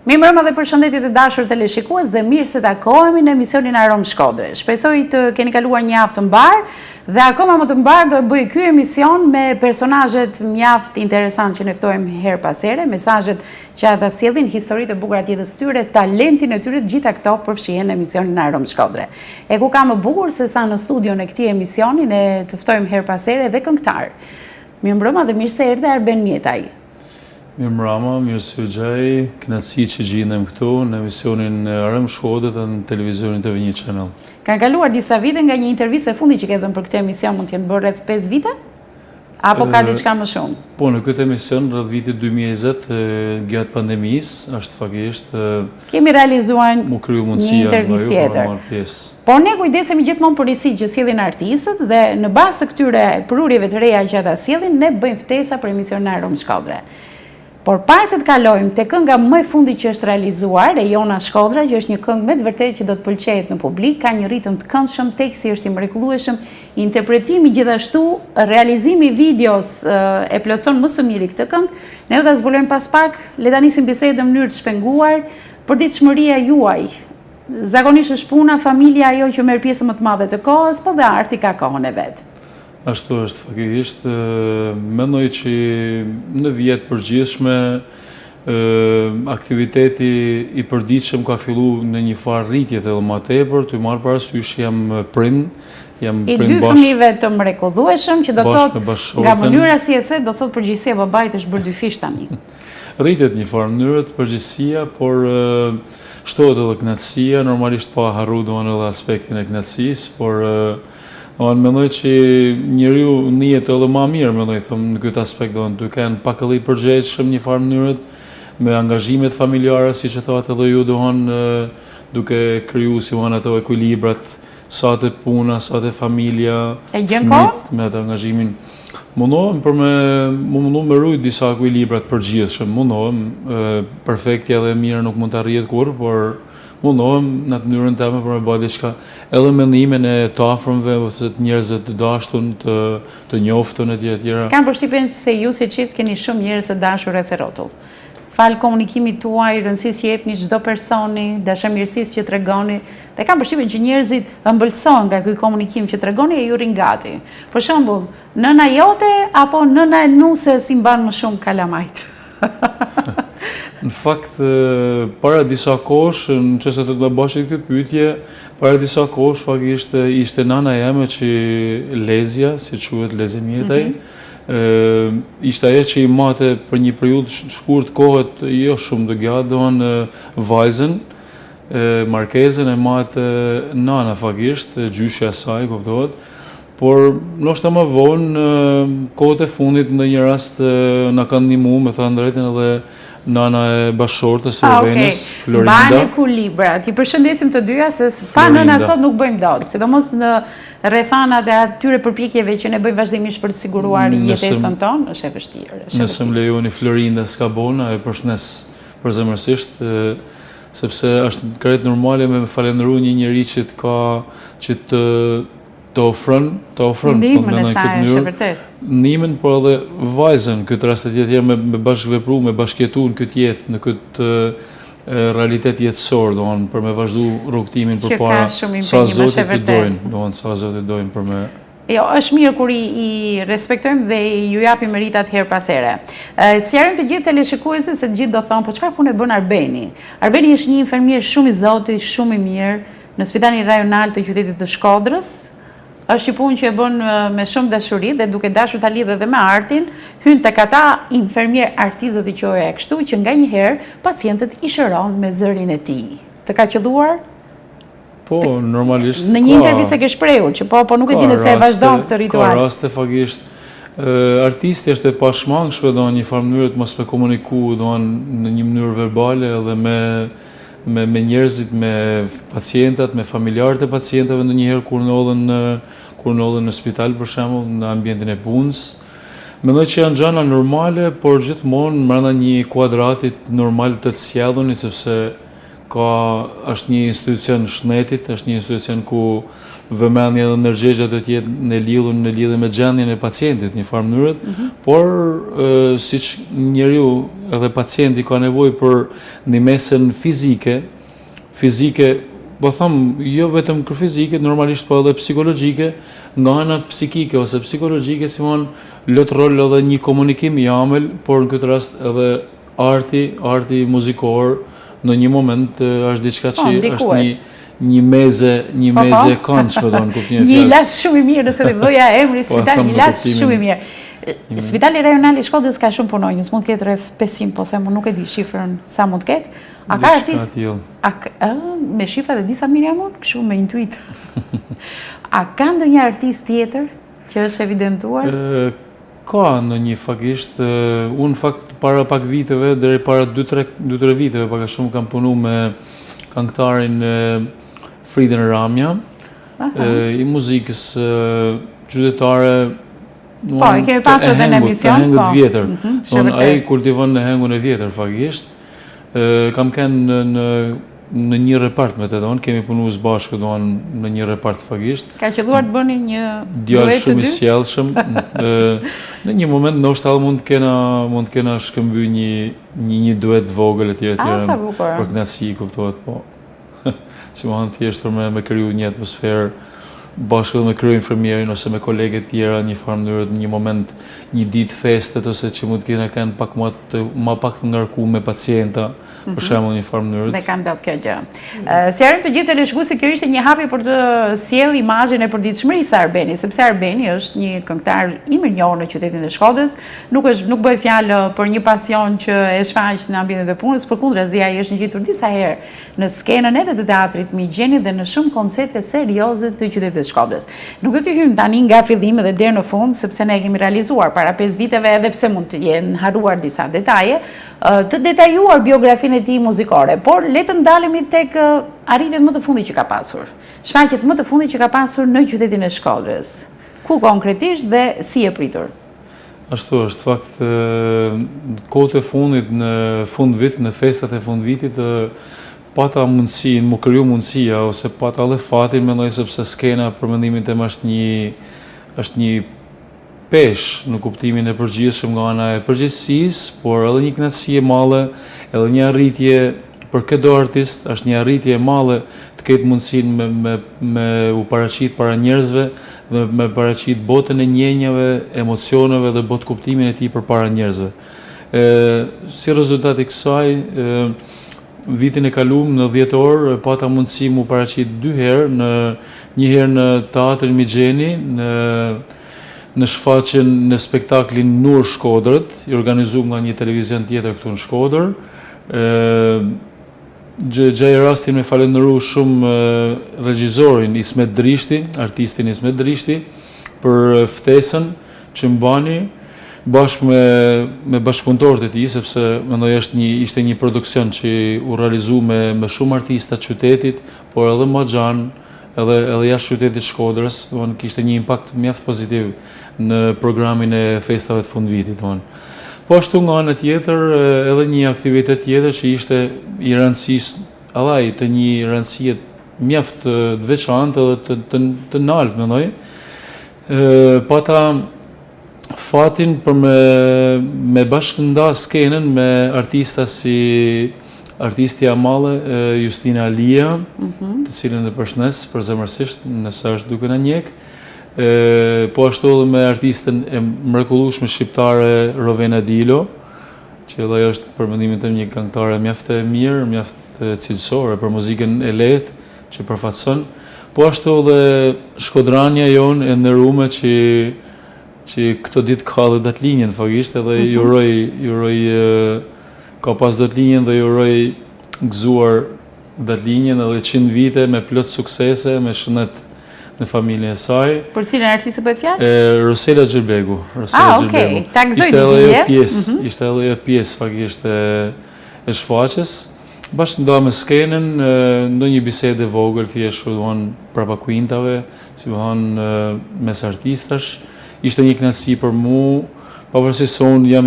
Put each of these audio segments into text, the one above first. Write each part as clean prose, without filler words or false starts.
Mi mbrëma dhe përshëndetje të dashur teleshikues dhe mirë se takohemi në emisionin Arom Shkodre. Shpresoj të keni kaluar një javë të mbar dhe akoma më të mbar do e bëj ky emision me personazhet mjaft interesant që ne ftojmë her pas here, mesazhet që ata sjellin, historitë e bukura të jetës tyre, talentin e tyre, të gjitha këto përfshihen në emisionin Arom Shkodre. E ku ka më bukur se sa në studion e këtij emisioni ne të ftojmë her pas here dhe këngëtar. Mirë mbrëma dhe mirë se erdhe Arben Mjetaj. Mirë mbrëma, mirë se u gjej, kënaqësi që gjendem këtu në emisionin Arom Shkodre dhe në televizionin TV1 Channel. Kanë kaluar disa vite nga një intervistë e fundit që ke dhënë për këtë emision, mund të jenë bërë rreth 5 vite? Apo ka diçka më shumë? Po, në këtë emision rreth vitit 2020, gjatë pandemisë, është faktikisht kemi realizuar një intervistë tjetër. Por ne kujdesemi gjithmonë për risitë që sjellin artistët dhe në bazë të këtyre prurjeve të reja që ata sjellin, ne bëjmë ftesa për emisionin Arom Shkodre. Por para se të kalojmë te kënga më e fundit që është realizuar, e Jona Shkodra, që është një këngë me të vërtetë që do të pëlqejë në publik, ka një ritëm të këndshëm, teksti është i mrekullueshëm, interpretimi gjithashtu, realizimi i videos e plotson më së miri këtë këngë. Ne do ta zbulojmë pas pak, le ta nisim bisedën në mënyrë të shpenguar për ditëshmëria juaj. Zakonisht është puna, familja ajo që merr pjesë më të madhe të kohës, po dhe arti ka kohën e vet. Ashtu është faktikisht, mendoj që në vjet përgjithshme aktiviteti i përditshëm ka filluar në një farë rritje edhe më tepër, të marr parasysh jam prind, jam prind bashkë. I dy fëmijëve të mrekullueshëm që do thotë nga mënyra si e the, do thotë përgjithësia e babait është bërë dy fish tani. Rritet një farë mënyrë të përgjithësia, por shtohet edhe kënaqësia, normalisht pa harruar domosdoshmë edhe aspektin e kënaqësisë, por mendoj që njeriu njihet edhe më mirë, mendoj them në këtë aspekt, duke qenë pak edhe i përgjegjshëm një farë mënyrë me angazhimet familjare, siç e thotë edhe ju, duke krijuar si janë ato ekuilibrat, sa të puna, sa të familja, fëmijët me atë angazhimin. Mundohem për me rujt disa ekuilibrat përgjithshëm, mundohem, perfektja dhe mirë nuk mund të arrihet kurrë, por mundohem në të mënyrën teme për me bëj diçka edhe mendimin e të afërmve ose të njerëzve të dashur, të njoftën e tjera. Kam përshtypjen se ju si çift keni shumë njerëz të dashur rreth rrotull. Fal komunikimit tuaj, rëndësisë që jepni çdo personi, dashamirësisë që tregoni, dhe kam përshtypjen që njerëzit ëmbëlsohen nga ky komunikim që tregoni e ju rin gati. Për shembull, nëna jote apo nëna e nuses i mban më shumë kalamajt. Në fakt, para disa kohësh, nëse të më bashkë këtë pyetje, para disa kohësh faktikisht ishte nana jeme që Lezja, si quhet Lezja Mjetaj, ishte ajo që i mate për një periudhë shkurt kohët jo shumë të gjatë, domethënë vajzën, markezën e mate nana faktikisht, gjyshja e saj, kuptohet. Por ndoshta më vonë, kohët e fundit në një rast na kanë ndihmuar, me thënë drejtën, edhe nana e bashortës së Venës, Florinda. Bane Kulibra, ti përshëndesim të dyja se pa nëna sot nuk bëjmë dot, sidomos në rrethanat e atyre përpjekjeve që ne bëjmë vazhdimisht për të siguruar jetesën tonë, është e vështirë. Nëse më lejoni Florinda Skabona, e përshëndes përzemërsisht, sepse është krejt normale me falendëruar një njerëz që që të ofron ndihmën e saj, është vërtet. Ndihmën, por edhe vajzën këtë rast tjetër me bashkëvepru, me bashkëjetuar në këtë jetë, në këtë realitet jetësor, domethënë për me vazhdu rrugtimin përpara sa Zoti të dojnë, domethënë sa Zoti dojnë për me. Jo, është mirë kur i respektojmë dhe ju japim meritat her pas here. Sqarojmë të gjithë teleshikuesit se të gjithë do thonë, po çfarë punë bën Arbeni? Arbeni është një infermier shumë i Zotit, shumë i mirë në Spitalin Rajonal të qytetit të Shkodrës. Është një punë që e bën me shumë dashuri dhe duke dashur ta lidhë edhe me artin, hyn tek ata infermier artistët i quajë kështu, që nganjëherë pacientët i shëron me zërin e tij. Të ka qelluar? Po, normalisht. Në një intervistë ke shprehur që po nuk e di nëse e vazhdon këtë ritual. Ka raste faktikisht artisti është e pashmangshme në një farë mënyrë të mos me komunikuar në një mënyrë verbale edhe me njerëzit, me pacientat, me familjarët e pacientave ndonjëherë kur ndodhen në spital për shembull, në ambientin e punës. Mendoj që janë gjëra normale, por gjithmonë brenda një kuadrati normal të sjelluni, sepse është një institucion shtetit, është një institucion ku vëmendja dhe ndërgjegja do të jetë në lidhje me gjendjen e pacientit në një farë mënyrë, por siç njeriu edhe pacienti ka nevojë për ndihmën fizike, po them, jo vetëm fizike, normalisht po edhe psikologjike, nga ana psikike ose psikologjike si von lot rol edhe një komunikim i amël, por në këtë rast edhe arti muzikor në një moment është diçka që është një meze këndshme do në kuptimin e fjalës. Një ilaç shumë i mirë, nëse të vëja emri spital, një ilaç shumë i mirë. Spitali Rajonal i Shkodrës ka shumë punonjës, mund të ketë rreth 500, po them, nuk e di shifrën sa mund të ketë. A ka artist? Me shifra dhe disa mirë jamon, kështu me intuit. A ka ndonjë artist tjetër që është evidentuar? Ka ndonjë fakisht. Unë fakt para pak viteve, deri para 2-3 viteve, pak a shumë kam punu me këngëtarin Friden Ramja, i muzikës qytetare. Po, i kemi pasur dhe në emision. Të hengët vjetër. Ai kultivon në hengun e vjetër, fakisht. Kam kënë në një repart me të donë, kemi punu së bashkë në një repart fakisht. Ka qëlluar të bëni një duet të dy? Djallë shumë i sjellshëm. Në një moment në ushtalë mund të kena shkëmby një duet vogël e tjere për knatësi, kuptohet, po. Si më hanë thjesht për me kryu një atmosferë bashkë dhe me kryu infermierin ose me kolegët tjera një farë mënyrët, një moment, një ditë festet ose që mund të kenë pak ma pak të ngarku me pacienta, për shembull një farë mënyrët. Dhe kam dalë kjo gjë. Sjarim të gjithë të leshku se kjo ishte një hapje për të sjellë imazhin e përditshmërisë së Arbeni, sepse Arbeni është një këngëtar i mirënjohur në qytetin e Shkodrës, nuk bëhet fjalë për një pasion që e shfaq në ambientin e punës, përkundrazi ai është ngjitur disa herë në skenën edhe të teatrit Migjenit dhe në shumë koncerte serioze të qytetit Shkodrës. Nuk do të hym tani nga fillimi dhe deri në fund, sepse ne kemi realizuar para 5 viteve, edhe pse mund të jenë haruar disa detaje, të detajuar biografinë e tij muzikore, por le të ndalemi tek arritjet më të fundit që ka pasur. Shfaqjet më të fundit që ka pasur në qytetin e Shkodrës. Ku konkretisht dhe si e pritur? Ashtu është, fakt, kohët e fundit, në fund vit, në festat e fund vitit, pata mundësin, më kryu mundësia, ose pata dhe fatin, mendoj sepse skena për mendimin tim është një pesh në kuptimin e përgjithshëm nga ana e përgjithësisë, por edhe një kënaqësi e madhe, edhe një arritje për çdo artist, është një arritje e madhe të ketë mundësinë me u paraqit para njerëzve dhe me paraqit botën e ndjenjave, emocioneve dhe botë kuptimin e tij përpara njerëzve. Si rezultat i kësaj, vitin e kaluar në 10 orë pata mundësi mu paraqit 2 herë, një herë në teatrin Migjeni, në shfaqjen në spektaklin Nur Shkodrët, i organizuar nga një televizion tjetër këtu në Shkodër. Gjej rastin me falenderu shumë regjizorin Ismet Drishti, artistin Ismet Drishti, për ftesën që më bani, bashkë me bashkëpunëtorët e tij, sepse mendoj ishte një produksion që u realizu me shumë artista të qytetit, por edhe më xhan, edhe jashtë qytetit Shkodrës, kishte një impakt mjaft pozitiv në programin e festave të fundvitit. Po ashtu nga ana tjetër, edhe një aktivitet tjetër që ishte i rëndësisë, të një rëndësie mjaft të veçantë edhe të lartë, mendoj. Pata fatin për me bashkënda skenën me artista si artistja male Justina Alia, të cilën e përshëndes përzemërsisht nëse është duke na njeh. Po ashtu edhe me artistën e mrekullueshme shqiptare Rovena Dilo, që edhe është për mendimin tim një këngëtare mjaft e mirë, mjaft cilësore për muzikën e lehtë që përfaqëson. Po ashtu edhe shkodrania jonë e nderuar që këto ditë ka dhe datlinjen fakisht, edhe juroj ka pas datlinjen dhe juroj gëzuar datlinjen edhe 100 vite me plot suksese, me shëndet në familjen e saj. Për cilën artiste bëhet fjalë? Rosela Gjerbegu. Okej, ta gëzoj një ishte edhe pjesë fakisht e shfaqjes. Bashkë me skenën, ndonjë bisede vogël thjesht prapa kuintave, si mes artistash. Ishte një kënaqësi për mu, pavarësisht se unë jam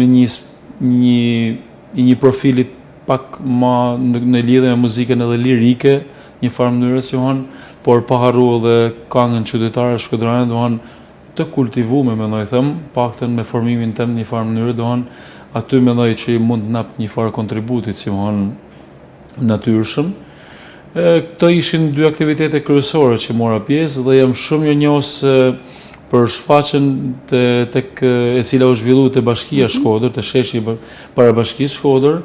një profilit pak ma në lidhje me muzikën edhe lirike, një farë mënyrë si por pa harru edhe këngën qytetare shkodranit, të kultivume, mendoj them, paktën me formimin tem një farë mënyrë, aty mendoj që mund të nap një farë kontributit si natyrshëm. Këto ishin dy aktivitete kryesore që mora pjesë dhe jam shumë njohës për shfaqjen tek e cila u zhvillu te Bashkia Shkodër, te sheshi para Bashkisë Shkodër.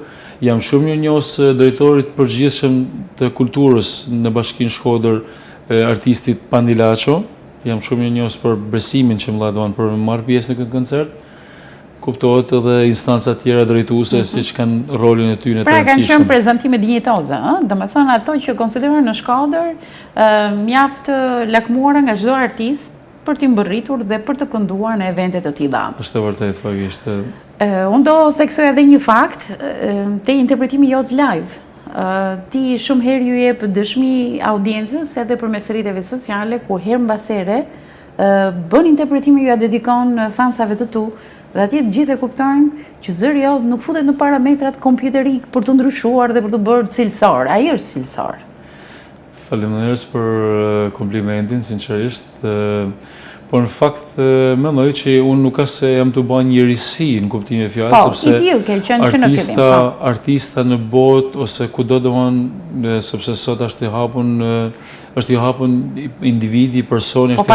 Jam shumë njohës drejtorit përgjithshëm të kulturës në Bashkinë Shkodër, artistit Pandilaço. Jam shumë njohës për besimin që më dha për marr pjesë në këtë koncert. Kuptohet edhe instanca tjera drejtuese siç kanë rolin e tyre të rëndësishëm. Pra kanë qenë prezantime dinjitoze, domethënë ato që konsiderohen në Shkodër mjaft lakmuara nga çdo artist për t'i mbërritur dhe për të kënduar në evente të tilla. Është e vërtetë faktikisht. Unë do theksoj edhe një fakt te interpretimi jot live. Ti shumë herë ju jep dëshmi audiencës edhe përmes rrjeteve sociale ku herë mbas here bën interpretime ju ja dedikon fansave të tu. Dhe atje të gjithë e kuptojnë që zëri jot nuk futet në parametrat kompjuterik për të ndryshuar dhe për të bërë cilësor. Ai është cilësor. Faleminderit për komplimentin, sinqerisht. Por në fakt mendoj që unë nuk ka se jam të bëj një risi në kuptimin e fjalës, sepse artista në botë ose kudo sepse sot është i hapun individi, personi, është i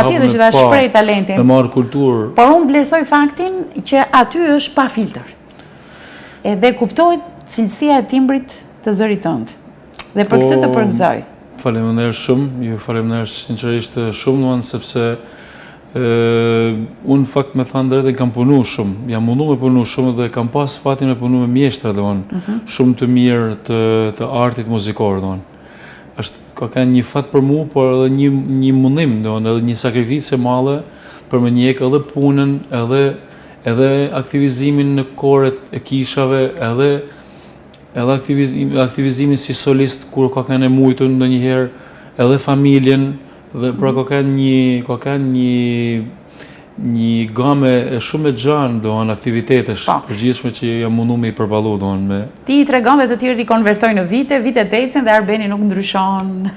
hapun me marrë kulturë. Por unë vlerësoj faktin që aty është pa filtr. Edhe kuptohet cilësia e timbrit të zërit tënd. Dhe për këtë të përgëzoj. Faleminderit shumë, ju faleminderit sinqerisht shumë, sepse unë fakt me thënë drejtën kam punu shumë, jam mundu me punu shumë dhe kam pas fatin me punu me mjeshtra, shumë të mirë të artit muzikor, ka një fat për mu, por edhe një mundim, edhe një sakrificë e madhe për me njek edhe punën, edhe aktivizimin në koret e kishave, edhe aktivizimin si solist, kur ka kanë e mujtën në njëherë, edhe familjen, dhe pra ka kanë një game shumë e gjanë aktivitetesh përgjithshme që jam mundu me i përballu me. Ti i tregon dhe të tjerë t'i konvertoj në vitet ecën dhe Arbeni nuk ndryshon.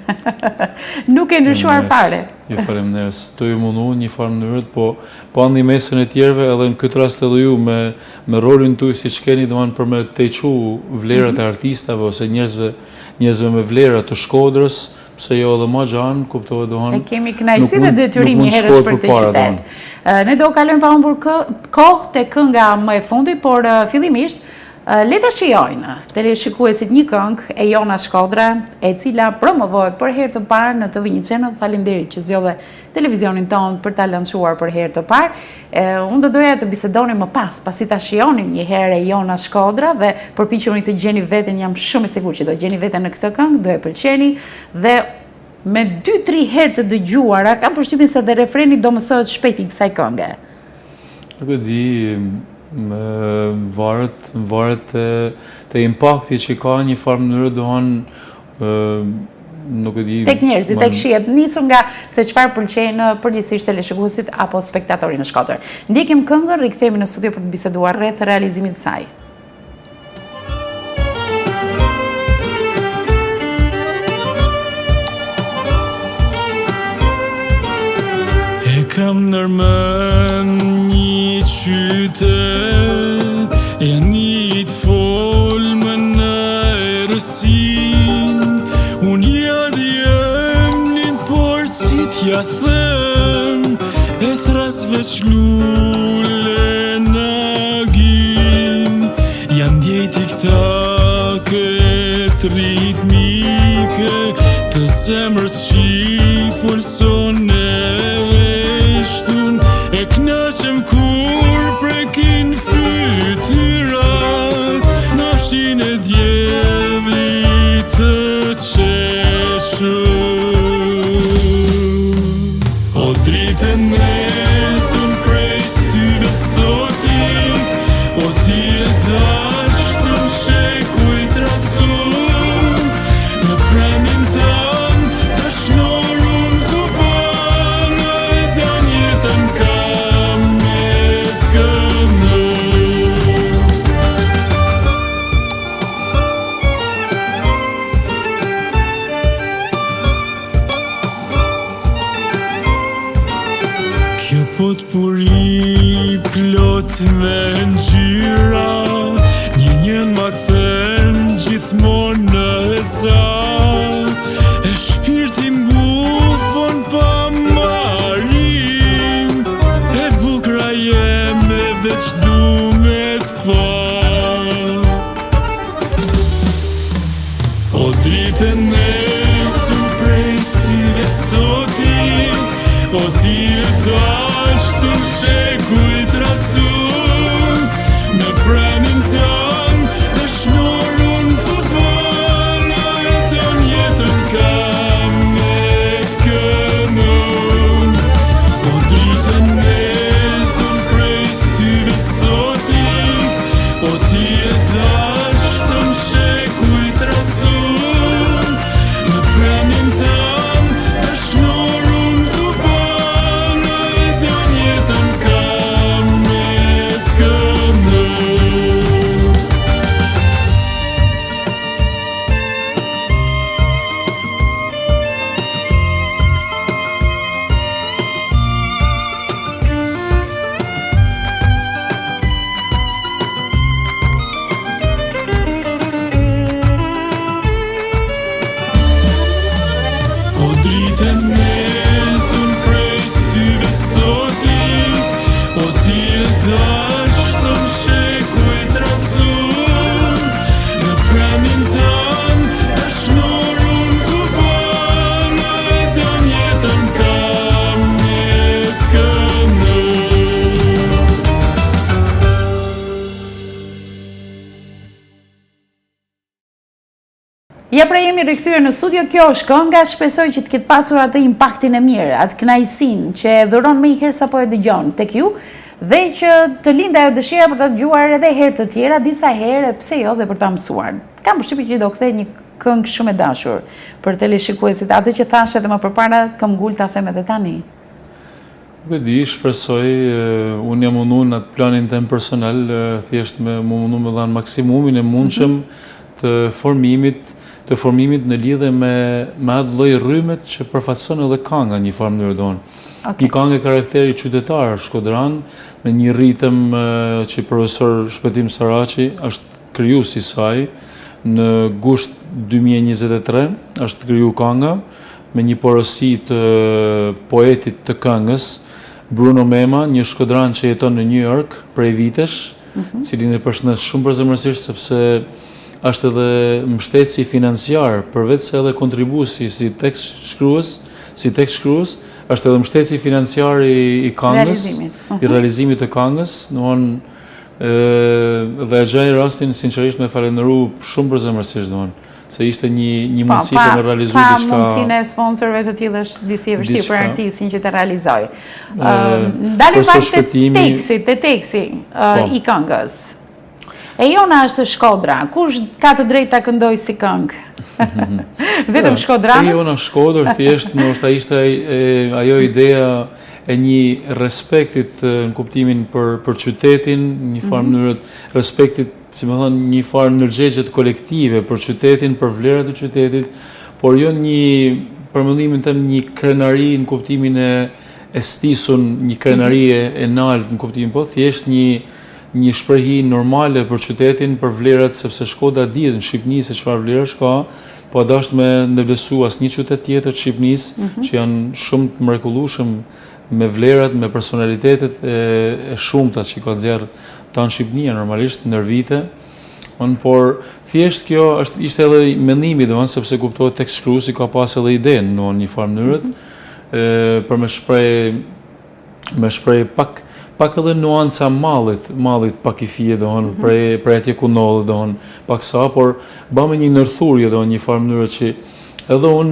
Nuk e ndryshuar fare. Ju faleminderit. Të ju mundu një farë mënyrë, po andi mesën e tjerëve edhe në këtë rast edhe ju me rolin tuaj siç keni për me tequ vlerat e artistave ose njerëzve me vlera të Shkodrës, pse jo edhe ma gjanë, kuptohet dohan. E kemi kënaqësi dhe detyrim një herësh për të qytet. Ne do kalojmë pa humbur kohë te kënga më e fundit, por fillimisht le ta shijojnë teleshikuesit një këngë e Jona Shkodra, e cila promovohet për herë të parë në TV Një Channel. Faleminderit që zgjodhe televizionin tonë për ta lançuar për herë të parë. Unë do doja të bisedonim më pas, pasi ta shijonim një herë e Jona Shkodra dhe përpiquni të gjeni veten, jam shumë e sigurt që do gjeni veten në këtë këngë, do e pëlqeni dhe me 2-3 herë të dëgjuara, kam përshtypjen se dhe refreni do mësohet shpejt i kësaj kënge. Nuk e di, varet të impakti që ka një farë mënyrë dohan nuk e di. Tek njerëzit, tek shihet, nisur nga se çfarë pëlqejnë përgjithsisht teleshikuesit apo spektatorin në Shkodër. Ndjekim këngën, rikthehemi në studio për të biseduar rreth realizimit të saj. Kam nërmën një qytet, janë një të folmë në erësin. Unë ja djem një por si t'ja them, e thrasve qlule në gjim. Janë djeti këta këtë ritmike, të zemrës që pulson e knaqem kur prekin fytyra, nafshin e djevit të qeshur. O dritën nesën prej syve të sotit, o ti e dashtë të mshej buri plot me ngjyra, njën ma kthen gjithmonë në sa, e shpirti m'gufon pa marim, e bukra jeme veç du me t'pa. O dritën nesër prej syve sotit, o ti e dashtë në shekuj trasur, në pranin tanë dhe shnorun të bëna, jetën kam me t'kënun. O dritën nesër prej syve sotit, o ti e dashtë në shekuj trasur, në pranin tanë dhe shnorun të bëna, jetën kam me t'kënun. O dritën nesër prej syve sotit, o ti e dashtë në shekuj trasur, në pranin tanë dhe shnorun të bëna, jetën kam me t'kënun. Ja pra jemi rikthyer në studio, kjo është kënga, shpresoj që të ketë pasur atë impaktin e mirë, atë kënaqësinë që e dhuron më një herë sapo e dëgjon tek ju, dhe që të lindë ajo dëshira për ta dëgjuar edhe herë të tjera, disa herë, pse jo, dhe për ta mësuar. Kam përshtypjen që do kthej një këngë shumë e dashur për teleshikuesit, atë që thash edhe më përpara, kam ngul ta them edhe tani. Nuk e di, shpresoj, unë jam mundu në atë planin tem personal, thjesht me mundu me dhanë maksimumin e mundshëm të formimit në lidhe me atë lloj rrymet që përfaqëson edhe kënga një farë mënyrë donë. Një këngë e karakteri qytetar shkodran, me një ritëm që profesor Shpëtim Saraçi është krijuesi i saj, në gusht 2023 është kriju kënga, me një porosi të poetit të këngës, Bruno Mema, një shkodran që jeton në New York prej vitesh, cilin e përshëndes shumë përzemërsisht sepse është edhe mbështetësi financiar, përveç se edhe kontribuesi si tekst shkrues, është edhe mbështetësi financiar i këngës, i realizimit të këngës, dhe e gjaj rastin sinqerisht me falenderu shumë përzemërsisht, se ishte një mundësi për me realizu diçka. Pa mundësinë e sponsorëve të tillë është disi e vështirë për artistin që të realizoj. Dalim pak te teksti i këngës. E jona është Shkodra, kush ka të drejtë ta këndoj si këngë? Vetëm shkodranët? E jona Shkodër, thjesht, ndoshta ishte ajo ideja e një respektit në kuptimin për qytetin, një farë mënyrët respektit, si më thënë, një farë ndërgjegjet kolektive për qytetin, për vlerat e qytetit, por jo për mendimin tëm, një krenari në kuptimin e stisun, një krenari e naltë në kuptimin, po thjesht një shprehi normale për qytetin, për vlerat, sepse Shkodra dihet në Shqipëni se çfarë vlerash ka, po dasht me ndërvlerësu asnjë qytet tjetër të Shqipënisë, që janë shumë të mrekullueshëm me vlerat, me personalitetet e shumta që ka nxjerrë tanë Shqipënia normalisht ndër vite. Por thjesht kjo ishte edhe mendimi, sepse kuptohet tek shkruesi ka pas edhe idenë në një farë mënyrët, për me shpreh pak edhe nuanca mallit pak i fije, prej atje ku ndodhet, pak sa, por bëmë një nërthurje, një farë mënyrë që edhe unë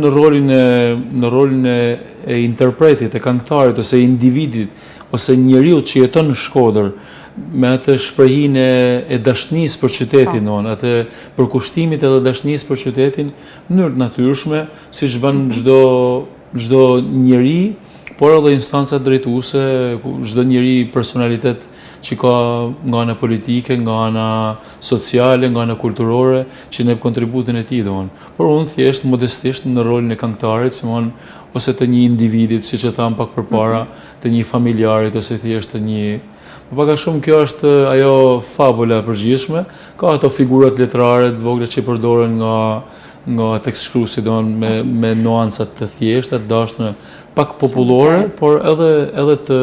në rolin e interpretit, e këngëtarit, ose individit, ose njeriu që jeton në Shkodër, me atë shprehin e dashnis për qytetin, atë përkushtimit edhe dashnis për qytetin, mënyrë natyrshme, si që bën çdo njeri, por edhe instancat drejtuese, çdo njeri personalitet që ka nga ana politike, nga ana sociale, nga ana kulturore, që ne kontributin e tij domon. Por unë thjesht modestisht në rolin e këngëtarit, ose të një individit, siç e tham pak përpara, të një familjarit ose thjesht të një. Pak a shumë kjo është ajo fabula e përgjithshme, ka ato figurat letrare të vogla që përdoren nga tekstshkruesi me nuancat të thjeshta, të dashura, pak popullore, por edhe të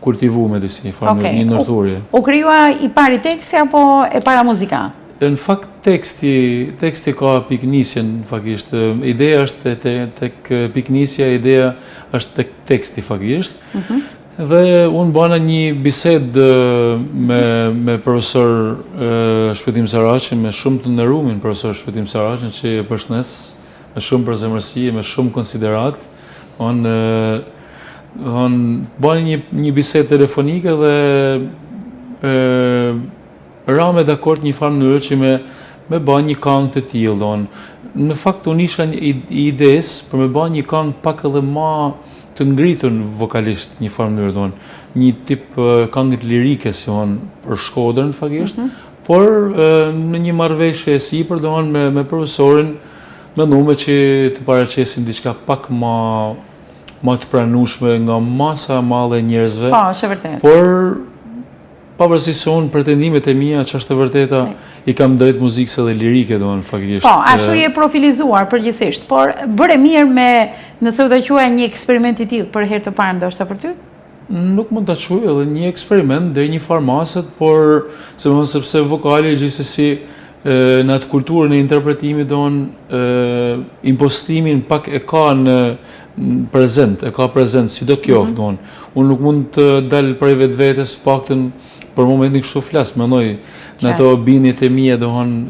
kultivuar disi formë një ndërthurje. U krijua i pari teksti apo e para muzika? Në fakt teksti ka piknisjen fakisht. Ideja është tek piknisja, ideja është tek teksti fakisht. Dhe unë bana një bisedë me profesor Shpëtim Saraqin, me shumë të nderuamin profesor Shpëtim Saraqin, që e përshëndes me shumë përzemërsi, me shumë konsiderat. Bana një bisedë telefonike dhe ra me dakord një farë mënyrë që me bën një këngë të tillë. Në fakt unë isha i ides për me bën një këngë pak edhe më të ngritur vokalisht një farë mënyrë, një tip këngët lirike si për Shkodrën fakisht, por në një marrëveshje e sipër me profesorin menduam që të paraqesim diçka pak më të pranueshme nga masa e madhe e njerëzve. Po, është vërtet. Por pavarësisht se unë pretendimet e mia që është e vërteta i kam drejt muzikës edhe lirike faktisht. Po, ashtu je profilizuar përgjithsisht, por bëre mirë nëse u ta quaj një eksperiment i tillë për herë të parë ndoshta për ty? Nuk mund ta quaj edhe një eksperiment deri një farë maset, por sepse vokali gjithsesi në atë kulturën e interpretimit impostimin pak e ka në prezent, sido qoftë. Unë nuk mund të dal prej vetvetes paktën për momentin kështu flas, mendoj në ato bindjet e mia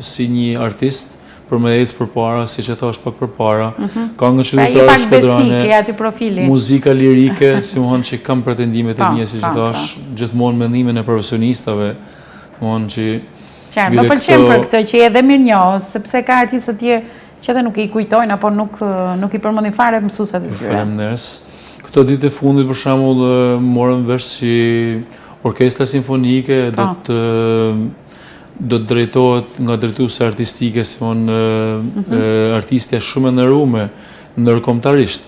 si një artist për me ecë përpara, siç e thash pak përpara, këngë qytetare shkodrane, muzika lirike, që kam pretendimet e mia, siç e thash, gjithmonë mendimin e profesionistëve, që më pëlqen për këtë që edhe mirënjohës, sepse ka artistë të tjerë që edhe nuk i kujtojnë apo nuk i përmendin fare mësuesat e tyre. Faleminderit. Këto ditë e fundit për shembull morëm vesh si orkestra simfonike do të drejtohet nga drejtuese artistike artistja shumë e nderuar ndërkombëtarisht,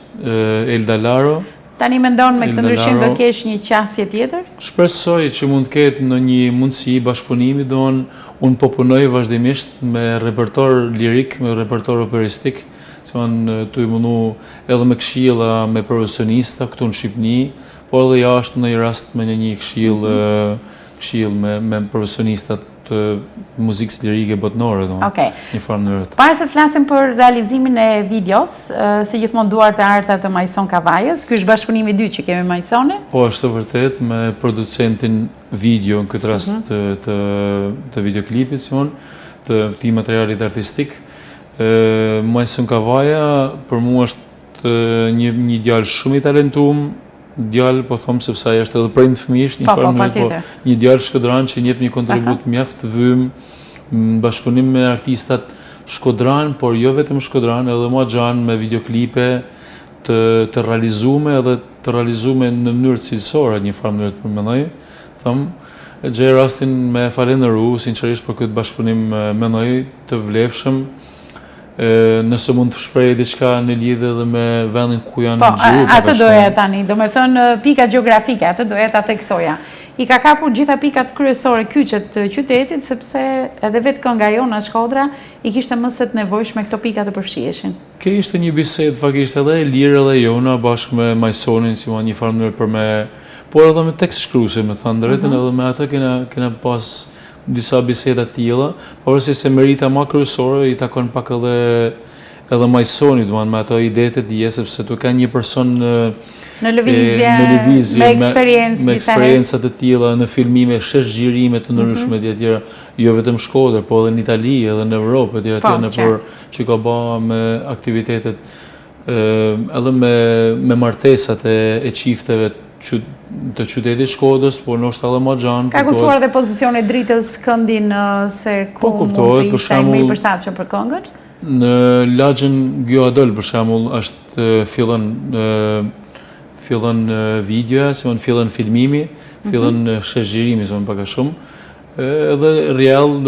Elda Laro. Tani mendon me këtë ndryshim do kesh një qasje tjetër? Shpresoj që mund të ketë në një mundësi bashkëpunimi, unë po punoj vazhdimisht me repertor lirik, me repertor operistik, të i mundu edhe me këshilla me profesionista këtu në Shqipni, po edhe jashtë në i rast me një këshill me profesionistat të muzikës lirike botnore, një farë mënyrë. Para se të flasim për realizimin e videos, si gjithmonë duart e arta të Majson Kavajës, ky është bashkëpunimi i dytë që kemi me Majsonin? Po, është vërtet me producentin video në këtë rast të videoklipit, të këtij materialit artistik. Majson Kavaja për mua është një djalë shumë i talentuar, djalë, po them sepse ai është edhe prind fëmijësh, një djalë shkodran që jep një kontribut mjaft të vëmë në bashkëpunim me artistat shkodran, por jo vetëm shkodran, edhe më xhan me videoklipe të realizuar edhe të realizuar në mënyrë cilësore, një farë mënyrë të mendoj. Gjej rastin me falenderu sinqerisht për këtë bashkëpunim, mendoj të vlefshëm. Nëse mund të shprehej diçka në lidhje edhe me vendin ku janë gjuhë. Po, atë doja tani, do me thënë pika gjeografike, atë doja ta theksoja. I ka kapur gjitha pikat kryesore kyçet të qytetit, sepse edhe vetë kënga jona Shkodra i kishte më së të nevojshme këto pika të përfshiheshin. Kjo ishte një bisedë fakisht edhe e lirë edhe jona bashkë me Majsonin, si një farë mënyrë për me, por edhe me tekst shkruese, me thënë drejtën, edhe me atë kena pas disa biseda tilla, pavarësisht se merita më kryesore i takon pak edhe Majsonit, me ato idetë e tij, sepse tu ka një person në lëvizje, me eksperjenca të tilla, në filmime, shesh xhirime të ndryshme të tjera, jo vetëm Shkodër, po edhe në Itali, edhe në Evropë, që ka bërë me aktivitetet, edhe me martesat e çifteve të qytetit Shkodrës, por nështë edhe më gjanë. Ka kuptuar dhe pozicione dritës këndin se ku mund të ishte më i përshtatshëm për këngët? Në lagjën Gjoadol, për shembull, është fillon fillon videoja, si mund fillon filmimi, fillon sheshgjirimi, si mund pak a shumë. Edhe rjall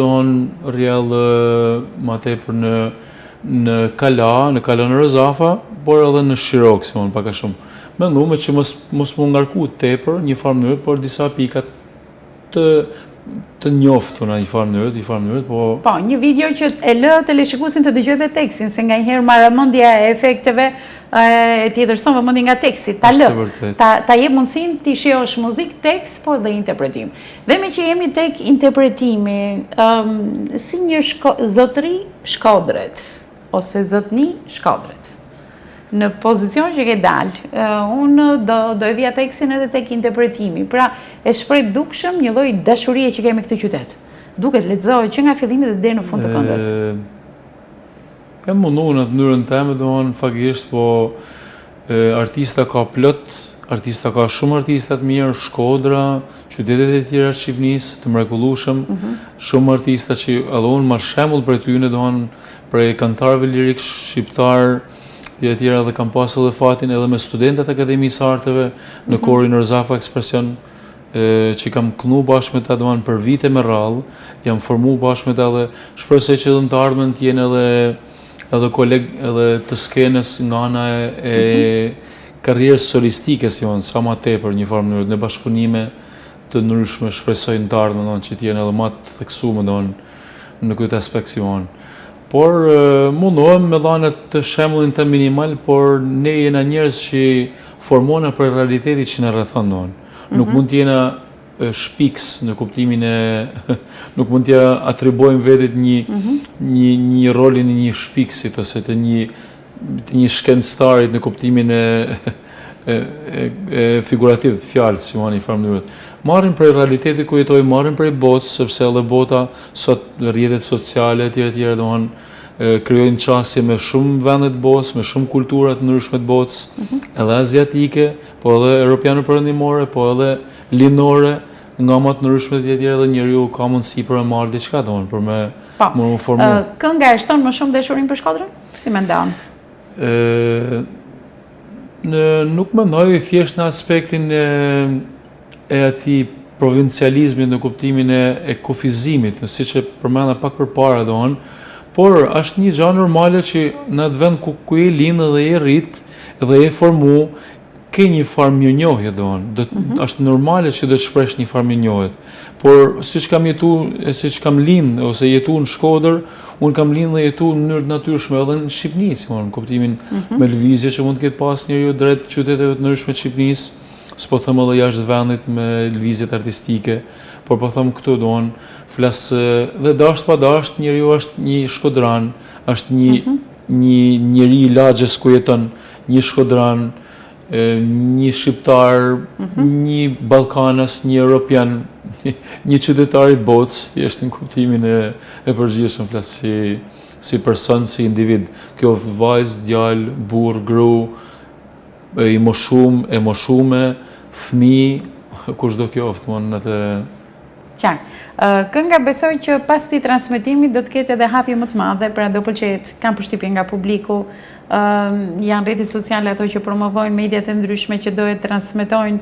ma tepër në Kala në Rëzafa, por edhe në Shirok, si mund pak a shumë. Mendume që mos mu ngarku tepër një farë mënyrë, por disa pikat të njoftu në një farë mënyrë, po... Po, një video që e lë teleshikuesin të dëgjojë dhe tekstin, se nga njëherë marrëmendja e efekteve e tjetër son vëmendje nga teksti, ta lë, ta jep mundësinë ti shijosh muzikë, tekst, por dhe interpretim. Dhe me që jemi tek interpretimi, si një zotëri Shkodret, ose zotni Shkodret, në pozicion që ke dalë, unë do e vija tekstin edhe tek interpretimi. Pra, e shpreh dukshëm një lloj dashurie që kemi këtë qytet. Duket lexohet që nga fillimi dhe deri në fund të këngës. Kam munduar në mënyrën time, domethënë faktikisht, po artista ka plot, ka shumë artista të mirë, Shkodra, qytetet e tjera të Shqipërisë, të mrekullueshëm, shumë artista që edhe unë marr shembull prej tyre, domethënë prej këngëtarëve lirik shqiptar, të tjera dhe kam pasur edhe fatin edhe me studentët e Akademisë Arteve në korin Rëzafa Ekspresion, që kam kënu bashkë me ta domethënë për vite me radhë, jam formu bashkë me ta dhe shpresoj që edhe në të ardhmen të jenë edhe kolegë edhe të skenës nga ana e karrierës solistike, si unë, sa ma tepër një farë mënyrë, në bashkëpunime të ndryshme, shpresoj në të ardhmen që të jenë edhe ma të theksuar në këtë aspekt, si unë. Por mundohem me dhënë të shembullin të minimal, por ne jena njerëz që formona për realitetin që na rrethon domon. Nuk mund të jena shpiks në kuptimin e nuk mund t'ja atribuojmë vetit një rolin e një shpiksit ose të një shkencëtarit në kuptimin e figurativ të fjalës, si në një farë mënyrë. Marrin prej realitetit ku jetojmë, marrin prej botës, sepse edhe bota sot rrjetet sociale etj domethënë krijojnë qasje me shumë vende të botës, me shumë kultura të ndryshme të botës, edhe aziatike, po edhe europiane perëndimore, po edhe linore, nga më të ndryshme të tjera, dhe njeriu ka mundësi për të marrë diçka domethënë për me formu. Kënga e shton më shumë dashurinë për Shkodrën? Si mendon? Nuk mendoj thjesht në aspektin e atij provincializmit në kuptimin e kufizimit, siç e përmenda pak përpara domthon, por është një gjë normale që në atë vend ku je lind dhe je rrit dhe je formu, ke një farë mirënjohje domthon. Është normale që do të shpresh një farë mirënjohje. Por siç kam lind ose jetu në Shkodër, unë kam lind dhe jetu në mënyrë të natyrshme edhe në Shqipëri, në kuptimin me lëvizje që mund të ketë pas njeriu drejt qyteteve të ndryshme të Shqipërisë. S'po them edhe jashtë vendit me lëvizjet artistike, por po them këtu flas dhe dasht pa dasht, njeriu është një shkodran, është një njeri i lagjes ku jeton, një shkodran, një shqiptar, një ballkanas, një europian, një qytetar i botës, thjesht në kuptimin e përgjithshëm, flas si person, si individ. Kjo vajzë, djalë, burr, gru, i moshuar, e moshume, fëmijë, kushdo qoftë në të... Qartë. Kënga besoj që pas këtij transmetimi do të ketë edhe hapje më të madhe, pra do pëlqejt, kam përshtypje nga publiku, janë rrjetet sociale ato që promovojnë, mediat e ndryshme që do e transmetojnë,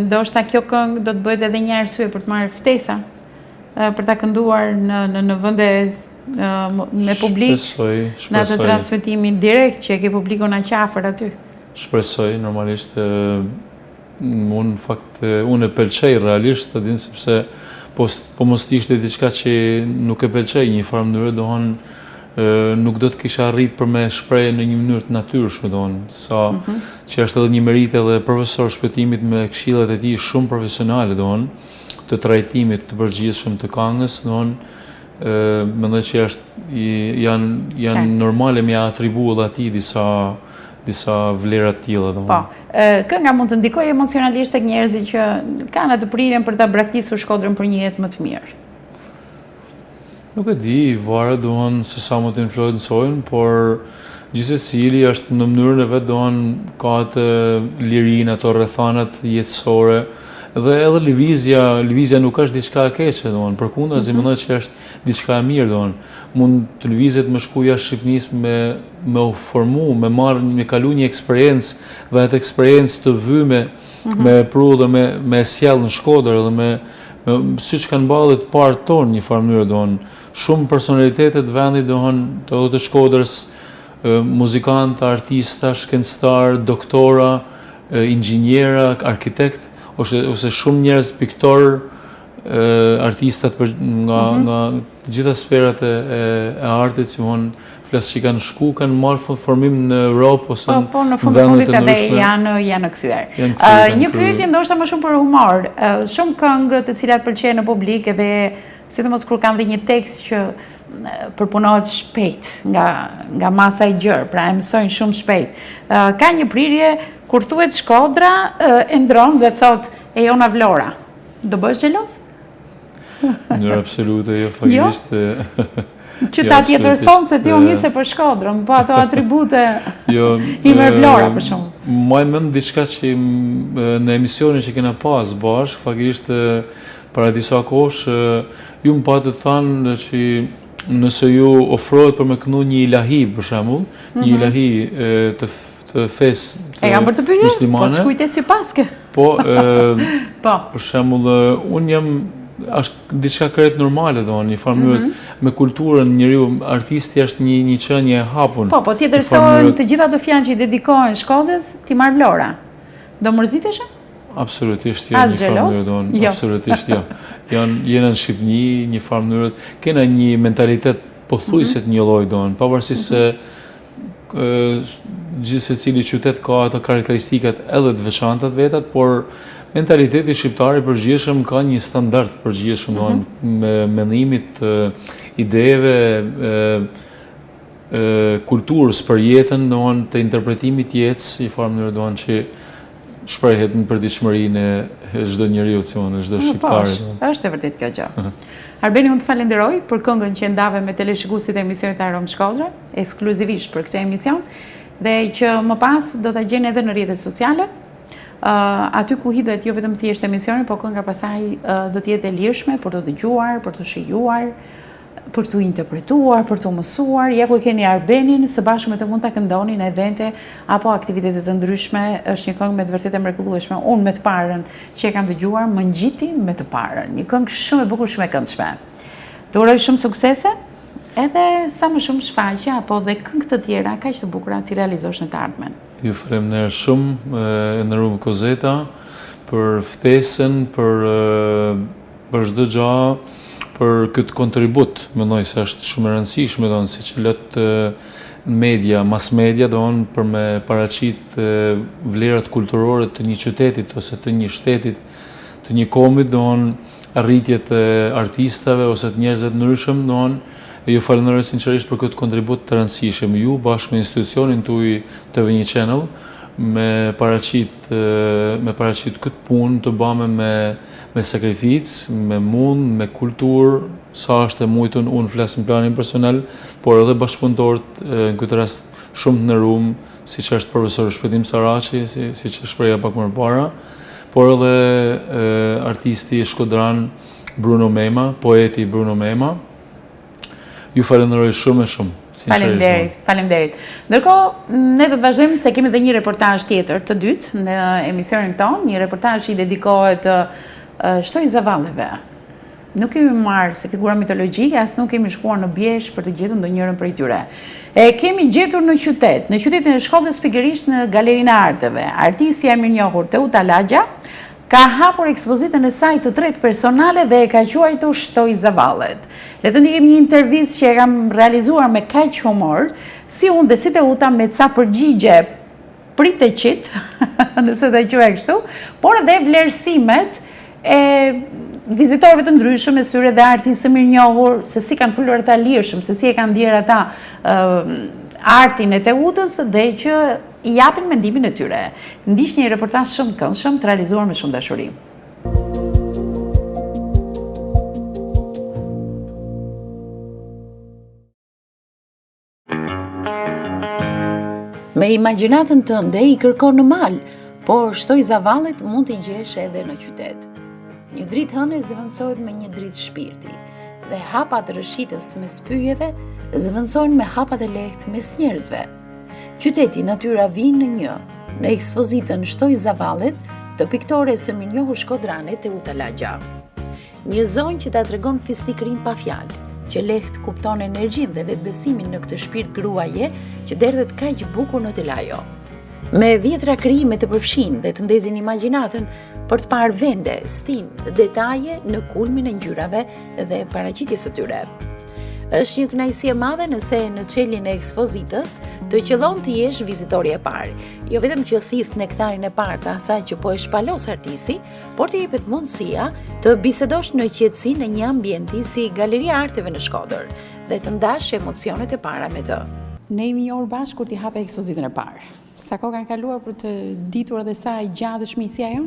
ndoshta kjo këngë do të bëhet edhe një arsye për të marrë ftesa, për ta kënduar në vende me publik, në atë transmetimin direkt që ke publikun aq afër aty. Shpresoj, normalisht, unë e pëlqej realisht, të dinë, sepse po mos ishte diçka që nuk e pëlqej një farë mënyrë, dohon nuk do të kisha arrit për me shpreh në një mënyrë të natyrshme, dohon, sa që është edhe një merit edhe profesor shpëtimit me këshillat e tij shumë profesionale, dohon, të trajtimit të përgjithshëm të këngës, dohon, mendoj që janë normale me atribu edhe atij disa vlera të tilla, domethënë. Po, kënga mund të ndikojë emocionalisht tek njerëzit që kanë atë prirjen për ta braktisur Shkodrën për një jetë më të mirë. Nuk e di, varet domethënë se sa më të influencojnë, por gjithsecili është në mënyrën e vet, domethënë ka atë lirinë, ato rrethanat jetësore, Dhe edhe lëvizja nuk është diçka e keqe, domethënë, përkundazi mendoj që është diçka e mirë, domethënë. Mund të lëvizet me shku jashtë Shqipërisë me u formu, me kalu një eksperiencë, dhe atë eksperiencë të vyme me pru dhe me sjell në Shkodër dhe siç kanë ballë të parë tonë një farë mënyrë, domethënë, shumë personalitete të vendit, domethënë, të Shkodrës, muzikantë, artista, shkencëtar, doktora, inxhiniera, arkitekt, ose shumë njerëz piktor, artistat nga të gjitha sferat e artit, që flas që kanë shku, kanë marrë formim në Europë ose në fundit edhe janë kthyer. Një pyetje ndoshta më shumë për humor. Shumë këngë të cilat pëlqejnë në publik, edhe sidomos kur kanë dhe një tekst që përpunohet shpejt nga masa e gjerë, pra e mësojnë shumë shpejt. Ka një prirje kur thuhet Shkodra e ndron dhe thot e jona Vlora. Do bësh xhelos? Në mënyrë absolute, jo, faktikisht. Qytet tjetër son se ti u nise për Shkodrën, po ato atribute i merr Vlora për shkak. Maj mend diçka që në emisionin që kena pas bashkë, faktikisht para disa kohësh ju më patë të thanë që nëse ju ofrohet për me kënu një ilahi, për shembull, një ilahi të fesë muslimane. Po të kujtesi paske. Po, për shembull, unë jam është diçka krejt normale, një farë mënyrë me kulturën njeriu, artisti është një qenie e hapun. Po tjetërsohen të gjitha të fjalë që i dedikohen Shkodrës, ti marr Vlora. Do mërzitesh? Absolutisht jo, një farë mënyrë, absolutisht jo. Jena në Shqipëni, një farë mënyrë, kena një mentalitet pothuajse të një lloj, pavarësisht se gjithë secili qytet ka ato karakteristikat edhe të veçanta të vetat, por mentaliteti shqiptar i përgjithshëm ka një standard përgjithshëm, me mendimit, ideve, kulturës për jetën, të interpretimit jetës, i farë mënyrë që shprehet në përditshmërinë e çdo njeriu, çdo shqiptari. Është e vërtet kjo gjë. Arbeni, unë të falenderoj për këngën që ndave me teleshikuesit e emisionit Arom Shkodra, ekskluzivisht për këtë emision, dhe që më pas do ta gjeni edhe në rrjetet sociale, aty ku hidhet jo vetëm thjesht emisioni, po kënga pasaj do të jetë e lirshme për të dëgjuar, për të shijuar, për të interpretuar, për të mësuar. Ja ku e keni Arbenin, së bashku me të mund ta këndoni në evente apo aktivitete të ndryshme. Është një këngë me të vërtetë mrekullueshme. Unë me të parën që e kam dëgjuar, më ngjiti me të parën. Një këngë shumë e bukur, shumë e këndshme. Të uroj shumë suksese, edhe sa më shumë shfaqje apo dhe këngë të tjera kaq të bukura që realizosh në të ardhmen. Ju faleminderit shumë në rrugë Kozeta për ftesën, për çdo gjë, për këtë kontribut, mendoj se është shumë e rëndësishme, siç lët media, mass media, për me paraqit vlerat kulturore të një qytetit ose të një shtetit, të një komit, arritjet e artistave ose të njerëzve të ndryshëm, ju falenderoj sinqerisht për këtë kontribut të rëndësishëm. Ju bashkë me institucionin tuaj TV1 Channel me paraqit këtë punë të bëme me sakrificë, me mund, me kulturë, sa është e mujtun, unë flasë në planin personal, por edhe bashkëpunëtorët në këtë rast shumë në rrumë, si që është profesor Shpëtim Saraci, si që shpreja pak më para, por edhe artisti shkodran Bruno Mema, poeti Bruno Mema. Ju falenderoj shumë e shumë. Faleminderit. Ndërkohë, ne do të vazhdojmë se kemi dhe një reportazh tjetër të dytë në emisionin tonë, një reportazh i dedikohet shtoj zavalleve. Nuk kemi marrë se figura mitologjike, as nuk kemi shkuar në Bjesh për të gjetur ndonjërin prej tyre. E kemi gjetur në qytetin e Shkodrës, pikërisht në Galerinë e Arteve. Artistja e mirënjohur Teuta Laxha ka hapur ekspozitën e saj të tretë personale dhe e ka quajtur Shtoj zavallet. Le të ndiqim një intervistë që e kam realizuar me kaq humor, si unë dhe si Teuta me ca përgjigje priteqit, nëse të quaj kështu, por edhe vlerësimet e vizitorëve të ndryshëm, e syre dhe artistë mirënjohur, se si kanë folur ata lirshëm, se si e kanë ndier ata artin e Teutës dhe që i japin mendimin e tyre. Ndiq një reportazh shumë këndshëm të realizuar me shumë dashuri. Me imagjinatën tënde i kërkon në mal, Por shtoj zavallit mund t'i gjesh edhe në qytet. Një dritë hëne zëvendësohet me një dritë shpirti, dhe hapat rëshitës mes pyjeve zëvendësohen me hapat e lehtë mes njerëzve. Qyteti natyra vinë në një, në ekspozitën Shtoj zavallit të piktores së minjohur shkodrane Teuta Lagja. Një zonë që ta tregon fisnikërinë pa fjalë, që lehtë kupton energjinë dhe vetbesimin në këtë shpirt gruaje që derdhet kaq bukur në telajo. Me 10 krijime të përfshin dhe të ndezin imagjinatën për të parë vende, stinë dhe detaje në kulmin e ngjyrave dhe paraqitjes së tyre. Është një kënaqësi e madhe nëse në çeljen e ekspozitës të qëllon të jesh vizitori e parë, jo vetëm që thith nektarin e parë të asaj që po e shpalos artisti, por të jepet mundësia të bisedosh në qetësi në një ambienti si Galeria Arteve në Shkodër dhe të ndash emocionet e para me të. Ne jemi një orë bashkë kur t'i hape ekspozitën e parë. Sa kohë kanë kaluar për të ditur edhe sa i gjatë është misja jo?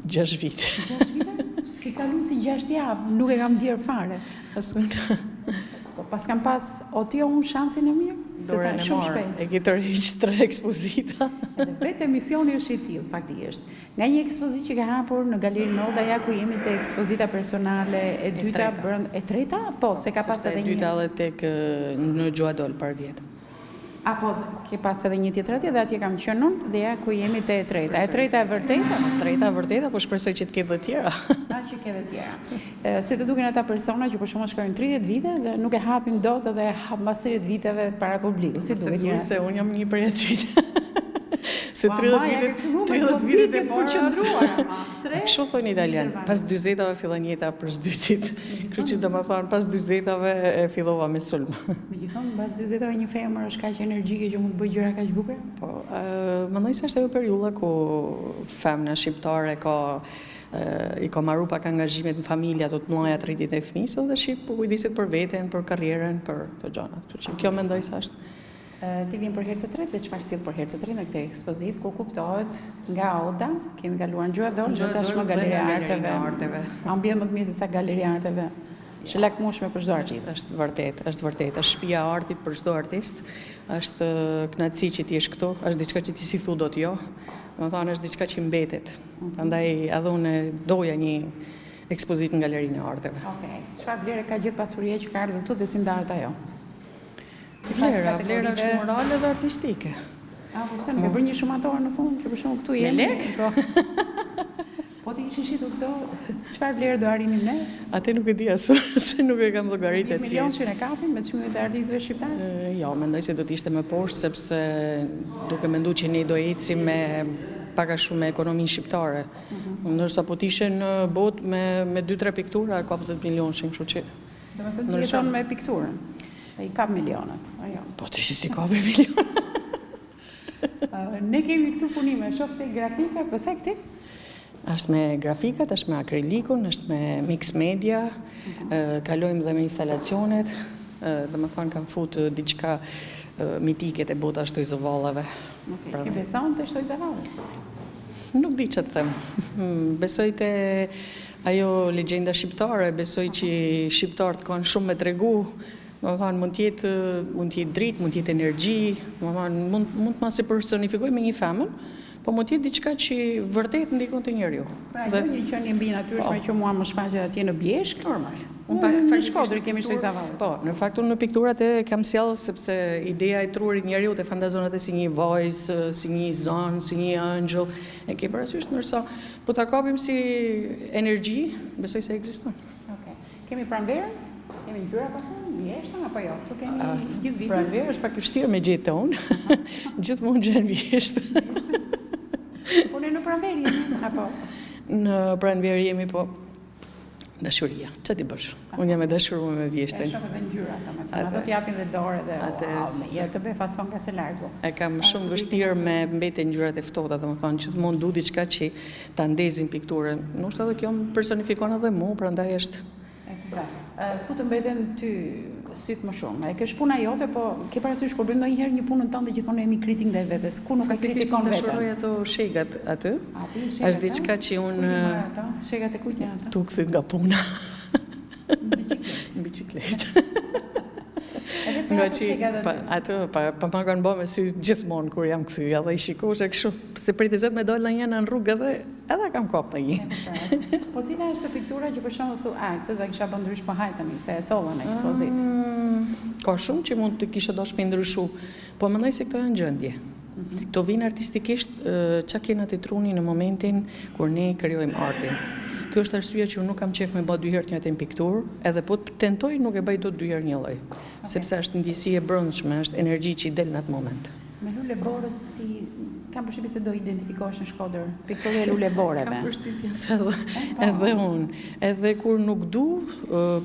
6 vite. 6 vite? Si kalu si 6 javë, nuk e kam djerë fare. Po pas kam pas o tjo unë shansin e mirë? Se ta shumë shpejt. E ki tërheq 3 ekspozita. Edhe vetë emisioni është i tillë faktikisht. Nga një ekspozitë që ka hapur në Galerinë Noda, ja ku jemi te ekspozita personale e dyta, e treta? Po, se ka pas edhe një. E dyta edhe tek në Gjuadol par vjet. Apo ke pas edhe një tjetër atje dhe atje kam qenë unë dhe ja ku jemi te e treta. E treta e vërteta? Treta e vërteta, po shpresoj që të ketë dhe tjera. Që ke dhe tjera. Si të duken ata persona që për shembull shkojnë 30 vite dhe nuk e hapim dot edhe hap mbas 30 viteve para publiku. Si duket njëra? Se unë jam një prej atyre. Se 30 vitet e para. Kështu thonë italian, pas 40-ave fillon jeta për s'dytit. Kështu që domethënë pas 40-ave e fillova me sulm. Megjithanë, pas 40-ave një femër është kaq energjike që mund të bëjë gjëra kaq bukura? Po, mendoj se është ajo periudha ku femna shqiptare i ka marru pak angazhimet në familja të mëdha të rritit e fëmisë dhe shqip po kujdeset për veten, për karrierën, për të gjanat. Kështu që kjo mendoj se është. Ti vjen për herë të tretë dhe çfarë sill për herë të tretë në këtë ekspozitë ku kuptohet nga Oda, kemi kaluar në Gjuadol, dhe tashmë Galeria Arteve. Ambient më të mirë se sa Galeria Arteve. Është lakmueshme për çdo artist. Është vërtet. Është shtëpia e artit për çdo artist. Është kënaqësi që ti jesh këtu, është diçka që ti si thu dot jo. Domethënë është diçka që mbetet. Prandaj edhe unë doja një ekspozitë në Galerinë e Arteve. Okej. Çfarë vlerë ka gjithë pasuria që ka ardhur këtu dhe si ndahet ajo? Vlera është morale dhe artistike. Po pse nuk e bën një shumator në fund, që për shembull këtu jemi. Me lek? Po ti ishin shitur këto, çfarë vlerë do arrinim ne? Atë nuk e di as, se nuk e kam llogaritë. 10 milion që ne kapim me çmimet e artistëve shqiptar? Jo, mendoj se do të ishte më poshtë sepse duke menduar që ne do ecim me pak a shumë me ekonominë shqiptare. Ndërsa po të ishe në botë me 2-3 piktura ka 10 milionë, kështu që. Domethënë ti jeton me pikturën. I kap milionat, ajo. Po të si ka me milionat. Ne kemi këtu punime, shoh te grafika, pëse këti? Është me grafikat, është me akrilikun, është me mix media, kalojmë dhe me instalacionet, dhe më thonë kam futë diçka mitike të bota Shtoj zavallave. Ti beson të Shtoj zavallet? Nuk di që të them. Besoj të ajo legjenda shqiptare, besoj që shqiptarët kanë shumë me tregu. Mund të jetë dritë, mund të jetë energji, mund të ma si personifikoj me një femën, po mund të jetë diçka që vërtet ndikon te njeriu. Pra, një qenie mbi natyrshme që mua më shfaqet atje në Bjeshk, normal. Në Shkodër kemi Shtoj zavallet. Po, në fakt unë në pikturat e kam sjellë sepse ideja e trurit njeriu te fantazonat e si një vajzë, si një zon, si një angjëll, e ke parasysh, ndërsa po ta kapim si energji, besoj se ekziston. Okej. Kemi pranverën? Kemi ngjyra pa fund, vjeshtën apo jo? Tu kemi gjithë vitin. Pranverë është pak e vështirë me gjetë unë. Gjithmonë gjen vjeshtë. Po ne në pranverë jemi apo? Në pranverë jemi, po dashuria. Ç'a ti bësh? Unë jam e dashuruar me vjeshtën. E shoh edhe ngjyrat, domethënë. Ato t'japin dhe dorë dhe ja të bëj fason nga se largu. E kam shumë vështirë me mbetje ngjyrat e ftohta, domethënë gjithmonë du diçka që ta ndezin pikturën. Ndoshta edhe kjo më personifikon edhe mua, prandaj është. Ku të mbeten ty syt më shumë? E ke puna jote, po ke parasysh kur bëjmë ndonjëherë një punën tënde gjithmonë jemi kritik ndaj vetes. Ku nuk e kritikon veten? Dashuroj ato shegat aty. Është diçka që unë shegat e kujt janë ata? Tuksit nga puna. Bicikletë. Bicikletë. Edhe Nga që atë pa ma kanë bë me sy gjithmonë kur jam kthyer dhe I shikosh kështu se prej 20 me dolë një në rrugë edhe kam kap të një. Po cila është piktura që për shembull thu, se do kisha bën ndrysh po hajtani se e solla në ekspozit. Ka shumë që mund të kisha dashur me ndryshu, po mendoj se këto janë gjendje. Këto vinë artistikisht çka kena të truni në momentin kur ne krijojmë artin. Kjo është arsyeja që unë nuk kam qef me bë 2 herë të njëjtën pikturë, edhe po të tentoj nuk e bëj dot 2 herë një lloj, sepse është ndjesi e brendshme, është energji që I del në atë moment. Me lule borë ti kam përshtypjen se do identifikohesh në Shkodër, pikturë e lule borëve. Kam përshtypjen se edhe unë, edhe kur nuk du,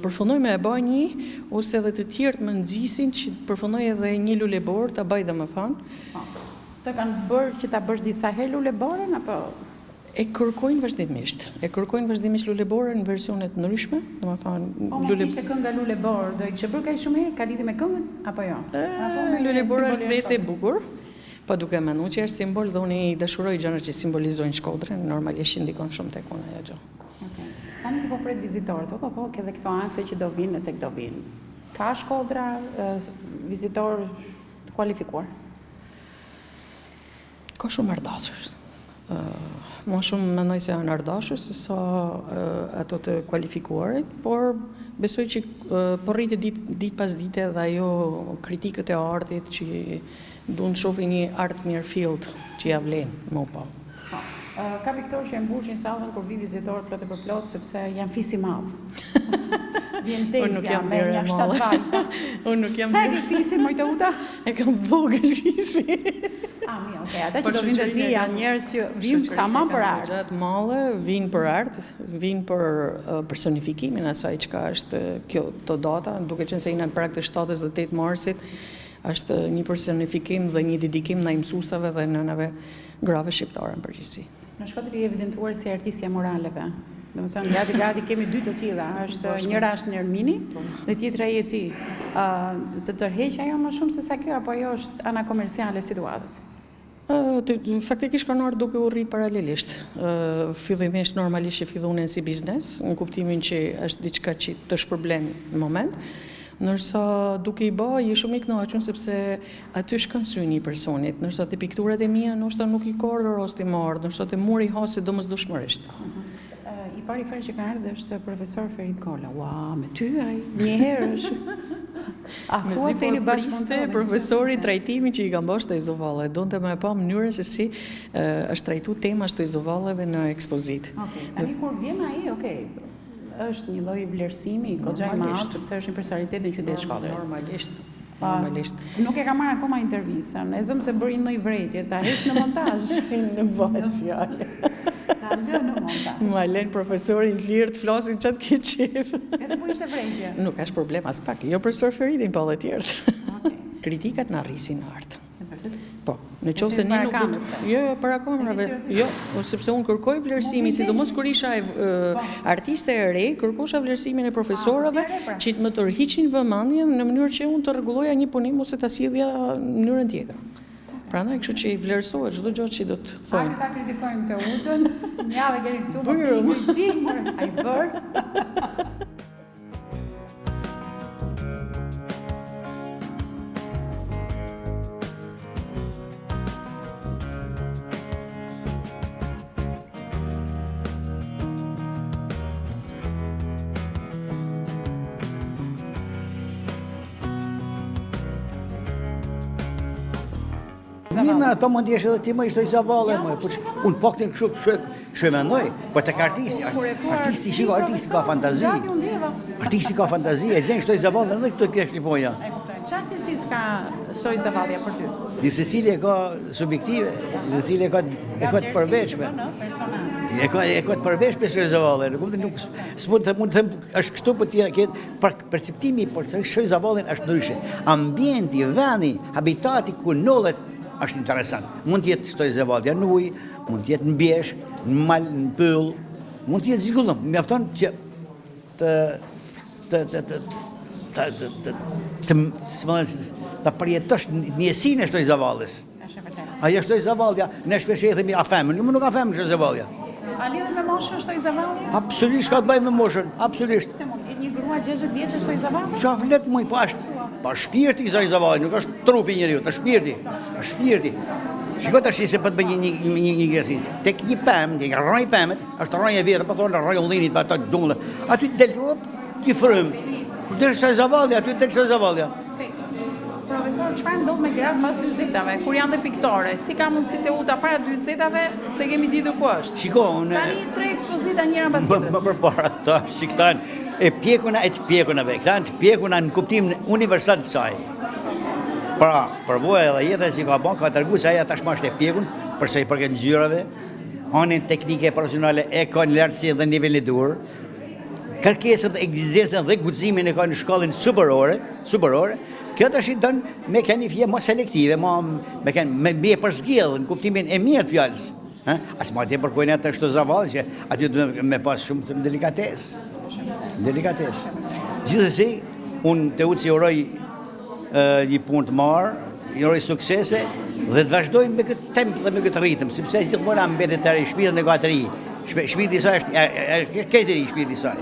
përfundoj me e bëj një, ose edhe të tjerët më nxisin që përfundoj edhe një lule borë, ta bëj domethënë. Të kanë bërë që ta bësh disa herë lule borën apo E kërkojnë vazhdimisht lule borë në versione të ndryshme, domethënë po mos ishte kënga lule borë, do I kishe bërë kaq shumë herë, ka lidhje me këngën apo jo? Lule borë është vetë e bukur, po duke menduar që është simbol dhe unë I dashuroj gjërat që simbolizojnë Shkodrën, normalisht ndikon shumë tek unë ajo gjë. Okej. Tani ti po pret vizitorët, po ke edhe këto ankse që do vinë tek do vinë. Ka Shkodra vizitor të kualifikuar? Ka shumë ardhashës. Më shumë mendoj se janë ardhashës se sa ato të kualifikuarit, por besoj që po rritet ditë pas dite dhe ajo kritikët e artit që duan të shohin një art mirë field që ja vlen më pa. Ka piktorë që e mbushin sallën kur vi vizitorë plot e për plot sepse janë fis I madh. Vjen tezja me një 7 vajza. Unë nuk jam. Sa ke fisin Mojtauta? E kam vogël fisin. Mi, okay, ata që do vinë të ti janë njerëz që vinë tamam për art. Gjatë mallë, vinë për art, vinë për personifikimin asaj çka është kjo të data, duke qenë se jena në prag të 7 dhe 8 marsit, është një personifikim dhe një dedikim ndaj mësuesave dhe nënave grave shqiptare në përgjithësi. Në Shkodër I evidentuar si artistja moraleve. Domethënë gati kemi 2 të tilla, është njëra është Nermini dhe tjetra je ti. Të tërheq ajo më shumë se sa kjo apo ajo është ana komerciale e situatës? Faktikisht kanë ardhur duke u rrit paralelisht. Fillimisht normalisht e filluan si biznes, në kuptimin që është diçka që të shpërblen në moment. Nërsa duke I bë, je shumë I kënaqur sepse aty shkon syni I personit, nërsa te pikturat e mia ndoshta nuk I ka rosti më ardh, nërsa te muri hasi domosdoshmërisht. I pari fare që ka ardhur është profesor Ferit Kola. Ua, me ty ai një herë është. A thua se jeni bashkëpunëtor? Profesori trajtimi që I ka mbosh të Izovallave, donte më pa mënyrën se si është trajtuar tema të Izovallave në ekspozit. Okej, tani kur vjen ai, është një lloj vlerësimi goxha I madh sepse është një personalitet në qytetin e Shkodrës. Normalisht. Nuk e kam marrë akoma intervistën. E zëm se bëri një vretje, ta heq në montazh. Në bëhet fjalë. Ta lë në montazh. Ma lën profesorin të lirë të flasin çat ke qef. Edhe po ishte vretje. Nuk ka problem as pak. Jo profesor Feridin, po edhe të tjerë. Okej. Kritikat na rrisin në art. Po, në qoftë se ne nuk jo para kamerave. Jo, sepse unë kërkoj vlerësimin, sidomos kur isha artiste e re, kërkosha vlerësimin e profesorëve që të më tërhiqin vëmendjen në mënyrë që unë të rregulloja një punim ose ta sillja në mënyrën tjetër. Prandaj kështu që I vlerësohet çdo gjë që do të thonë. Ta kritikojmë të utën, një javë keni këtu mos I ai bër. Mina ato mund jesh edhe ti më ishtoj zavalle më, unë pak të kështu mendoj, po tek artisti ka fantazi. Artisti ka fantazi, e gjen shtoj zavalle edhe këto kesh një poja. E kuptoj. Çfarë cilësi ka shtoj zavallja për ty? Dhe secili e ka subjektive, secili e ka të përveçme. E ka të përveçme shtoj zavalle, nuk mund të them është kështu po ti ke perceptimi por shtoj zavallën është ndryshe. Ambienti, vendi, habitati ku nollet është interesant. Mund të jetë shtoj zavallja në ujë, mund të jetë në bjeshk, në mal, në pyll, mund të jetë zgjidhur. Mjafton që të përjetosh njësinë e shtoj zavallës. Ajo shtoj zavallja, ne shpesh e themi a femën, nuk ka femën shtoj zavallja. A lidhet me moshën shtoj zavallja? Absolutisht ka të bëjë me moshën, absolutisht. Se mund të jetë një grua 60 vjeçë shtoj zavallja? Çfarë flet më po pa shpirti i kësaj zavalli, nuk është trupi njeriu, është shpirti. Është shpirti. Shiko tash se po të bëj një gjësi. Tek një pemë, një rroj pemet, është rroj e vjetër, po thonë rroj ullinit pa ato dungull. Aty del ti frym. Derisa zavalli, aty del zavalli. Profesor, çfarë ndodh me gratë pas 40-tave, kur janë dhe piktore? Si ka mundësi të uta para 40-tave, se kemi ditur ku është? Shiko, unë tani 3 ekspozita njëra pas tjetrës. Më përpara thash që këta e pjekuna e të pjekunave, këta të pjekuna në kuptimin universal të saj. Pra, përvoja dhe jeta që ka bën, ka treguar se ajo tashmë është e pjekun, përsa i përket ngjyrave, anën teknike profesionale e ka në lartësi dhe nivelin e dur. Kërkesën dhe egzistencën dhe guximin e ka në shkallën superore. Kjo tash i don mekanifje më selektive, me bie për zgjedh në kuptimin e mirë të fjalës. As më tepër kujnë atë kështu zavall që aty duhet me pas shumë delikatesë. Gjithsesi, unë të utsi uroj një punë të marë, i uroj suksese dhe të vazhdojnë me këtë temp dhe me këtë ritëm, sepse gjithmonë mbetet të ri, shpirtin e ka të ri. Shpirti i saj është këtë ri shpirti i saj.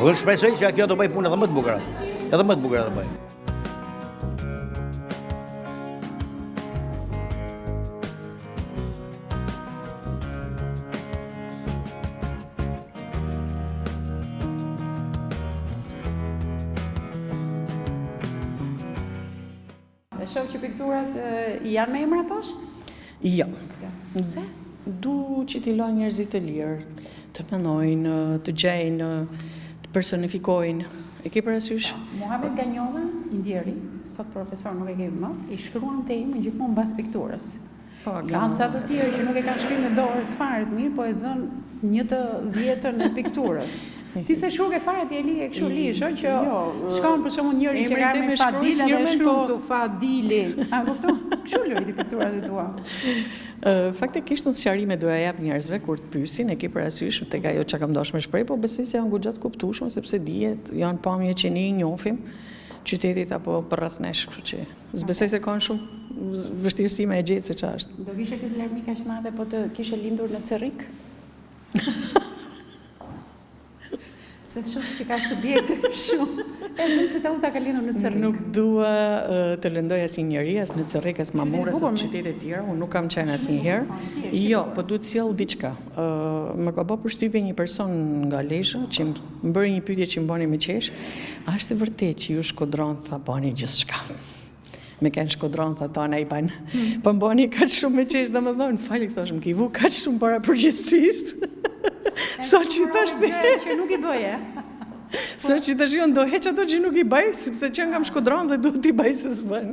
Unë shpresoj që kjo do bëj punë edhe më të bukur. Edhe më të bukur do bëj. Shoh që pikturat janë me emra poshtë? Jo. Pse? Du që t'i lojnë njerëzit të lirë, të mendojnë, të gjejnë, të personifikojnë. E ke parasysh? Muhamet Ganjova, indjeri, sot profesor nuk e kemi më, i shkruan të imë gjithmonë mbas pikturës. Ka ca të tjerë që nuk e ka shkrim në dorë fare të mirë, po e zën 1/10 në pikturës. Ti se shkruke fare ti e li e kështu lish, që shkon për shkakun njëri që ka me Fadila dhe shkruan Fadili. A kupton? Kështu lëri ti pikturat e tua. Faktikisht unë sqarime doja jap njerëzve kur të pyesin, e ke parasysh tek ajo çka kam dashur me shpreh, po besoj se janë goxha të kuptueshme sepse dihet, janë pamje që ne i njohim qytetit apo përreth nesh, kështu që s'besoj se kanë shumë vështirësi me e gjetë se ç'është. Do kishe këtë larmi kaq madhe po të kishe lindur në Cerrik? Se shumë që ka subjekte shumë. E zëmë se ta uta ka lindur në Cerrik. Nuk dua të lëndoj asnjë njeri, as në Cerrik, as Mamur, as në qytete tjera, unë nuk kam qenë asnjëherë. Jo, po duhet sjell diçka. Më ka bërë përshtypje një person nga Lesha që më bëri një pyetje që më bani me qesh. A është e vërtetë që ju shkodron tha bani gjithçka? Me kanë shkodron tha tona i ban. Po më bani kaq shumë me qesh, domethënë, fali thash, më ke vu kaq shumë para përgjithësisë. So që tash që nuk i bëje. So që tash unë do heq ato që nuk i bëj, sepse që nga më shkodron dhe duhet i bëj se s'bën.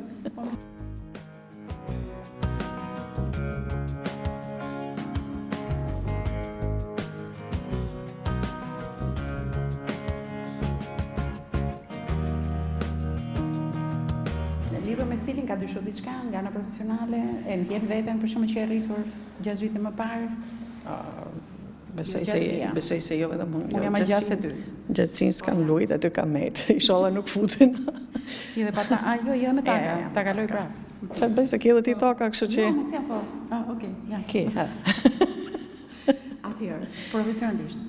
Lidhur me stilin ka dyshuar diçka nga ana profesionale, e ndjen veten për shkak që e rritur 6 vite më parë. Besoj se jo vetëm unë. Unë jam më gjatë se ty. Gjatësinë s'kam lujt, aty kam met. Inshallah nuk futen. I dhe pata, jo me taka, ta kaloj prapë. Çfarë bëj se ke edhe ti taka, kështu që. Jo, më sjell fort. Okej, ja. Ke. Atëherë, profesionalisht.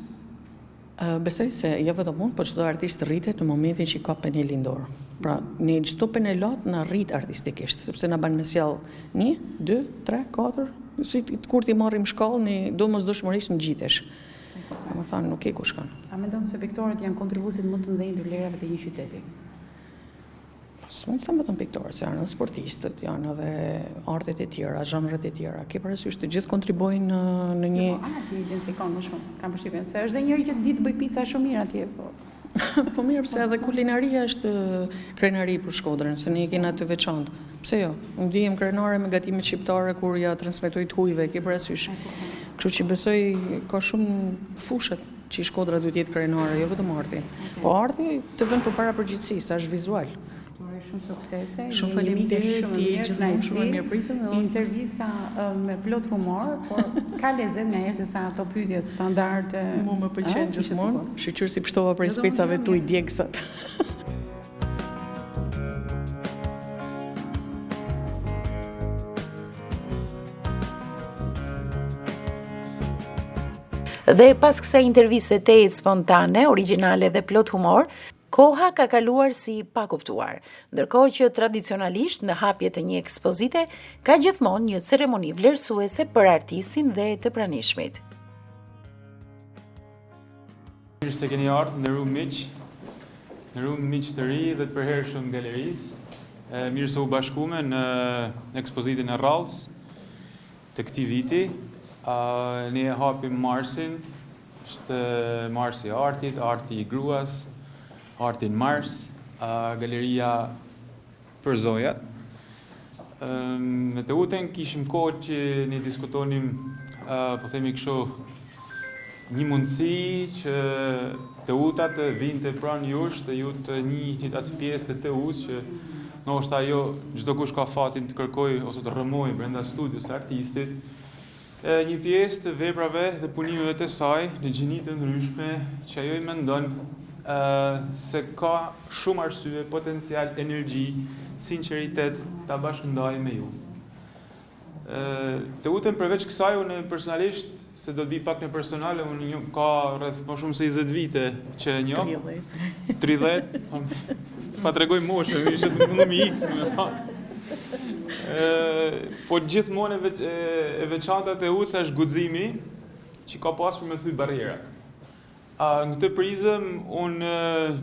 Besoj se jo vetëm unë, por çdo artist rritet në momentin që ka penelin dorë. Pra, ne çdo penelot na rrit artistikisht, sepse na bën me sjell 1, 2, 3, 4, si kur ti marrim shkollë, ne domosdoshmërisht ngjitesh. Domethënë nuk e ku shkon. A mendon se piktorët janë kontribuesit më të mëdhenj të vlerave të një qyteti? S'mund të them vetëm piktorët, se janë sportistët, janë edhe artet e tjera, zhanret e tjera. Ke parasysh të gjithë kontribuojnë në një arti identifikon më shumë. Kam përshtypjen se është dhe njëri që di të bëj pica shumë mirë atje, po. Po mirë, pse edhe kulinaria është krenari për Shkodrën, se ne kemi atë veçantë. Pse jo? Unë ndihem krenare me gatimet shqiptare kur ja transmetoj të hujve, ke parasysh. Kështu që besoj ka shumë fushat që Shkodra duhet jetë krenare, jo vetëm arti. Po arti të vën përpara përgjithësisë, është vizual. Shumë suksese, shumë faleminderit, ti gjithmonë shumë mirëpritën. Intervista me plot humor, por ka lezet nga herë se sa ato pyetje standarde. Mu më pëlqen gjithmonë, shqyr si pështova prej specave tu i djeg sot. Dhe pas kësaj interviste te spontane, origjinale dhe plot humor, Koha ka kaluar si pa kuptuar, ndërkohë që tradicionalisht në hapje të një ekspozite ka gjithmonë një ceremoni vlerësuese për artistin dhe të pranishmit. Mirë se keni ardhur, nderuar miq të ri dhe të përhershëm galerisë. Mirë se u bashkume në ekspozitën e rrallës të këtij viti. Ne e hapim Marsin, është Marsi i artit, arti i gruas, arti në Mars, galeria për zojat. Me të uten kishim kohë që ne diskutonim, po themi kështu, një mundësi që të utat të vinte pranë jush dhe ju të njihnit atë pjesë të ut që ndoshta ajo çdo kush ka fatin të kërkoj ose të rrëmoj brenda studios së artistit një pjesë të veprave dhe punimeve të saj në gjini të ndryshme që ajo i mendon se ka shumë arsye, potencial, energji, sinqeritet ta bashkëndaj me ju. Të uten përveç kësaj, unë personalisht, se do të bi pak në personale, unë ka rreth më shumë se 20 vite që njoh. 30. S'pa tregoj moshën, ishte të mundu mi x, me thonë. Po gjithmonë e veçantat e UCA është guximi që ka pasur me thy barrierat. Në këtë prizëm, unë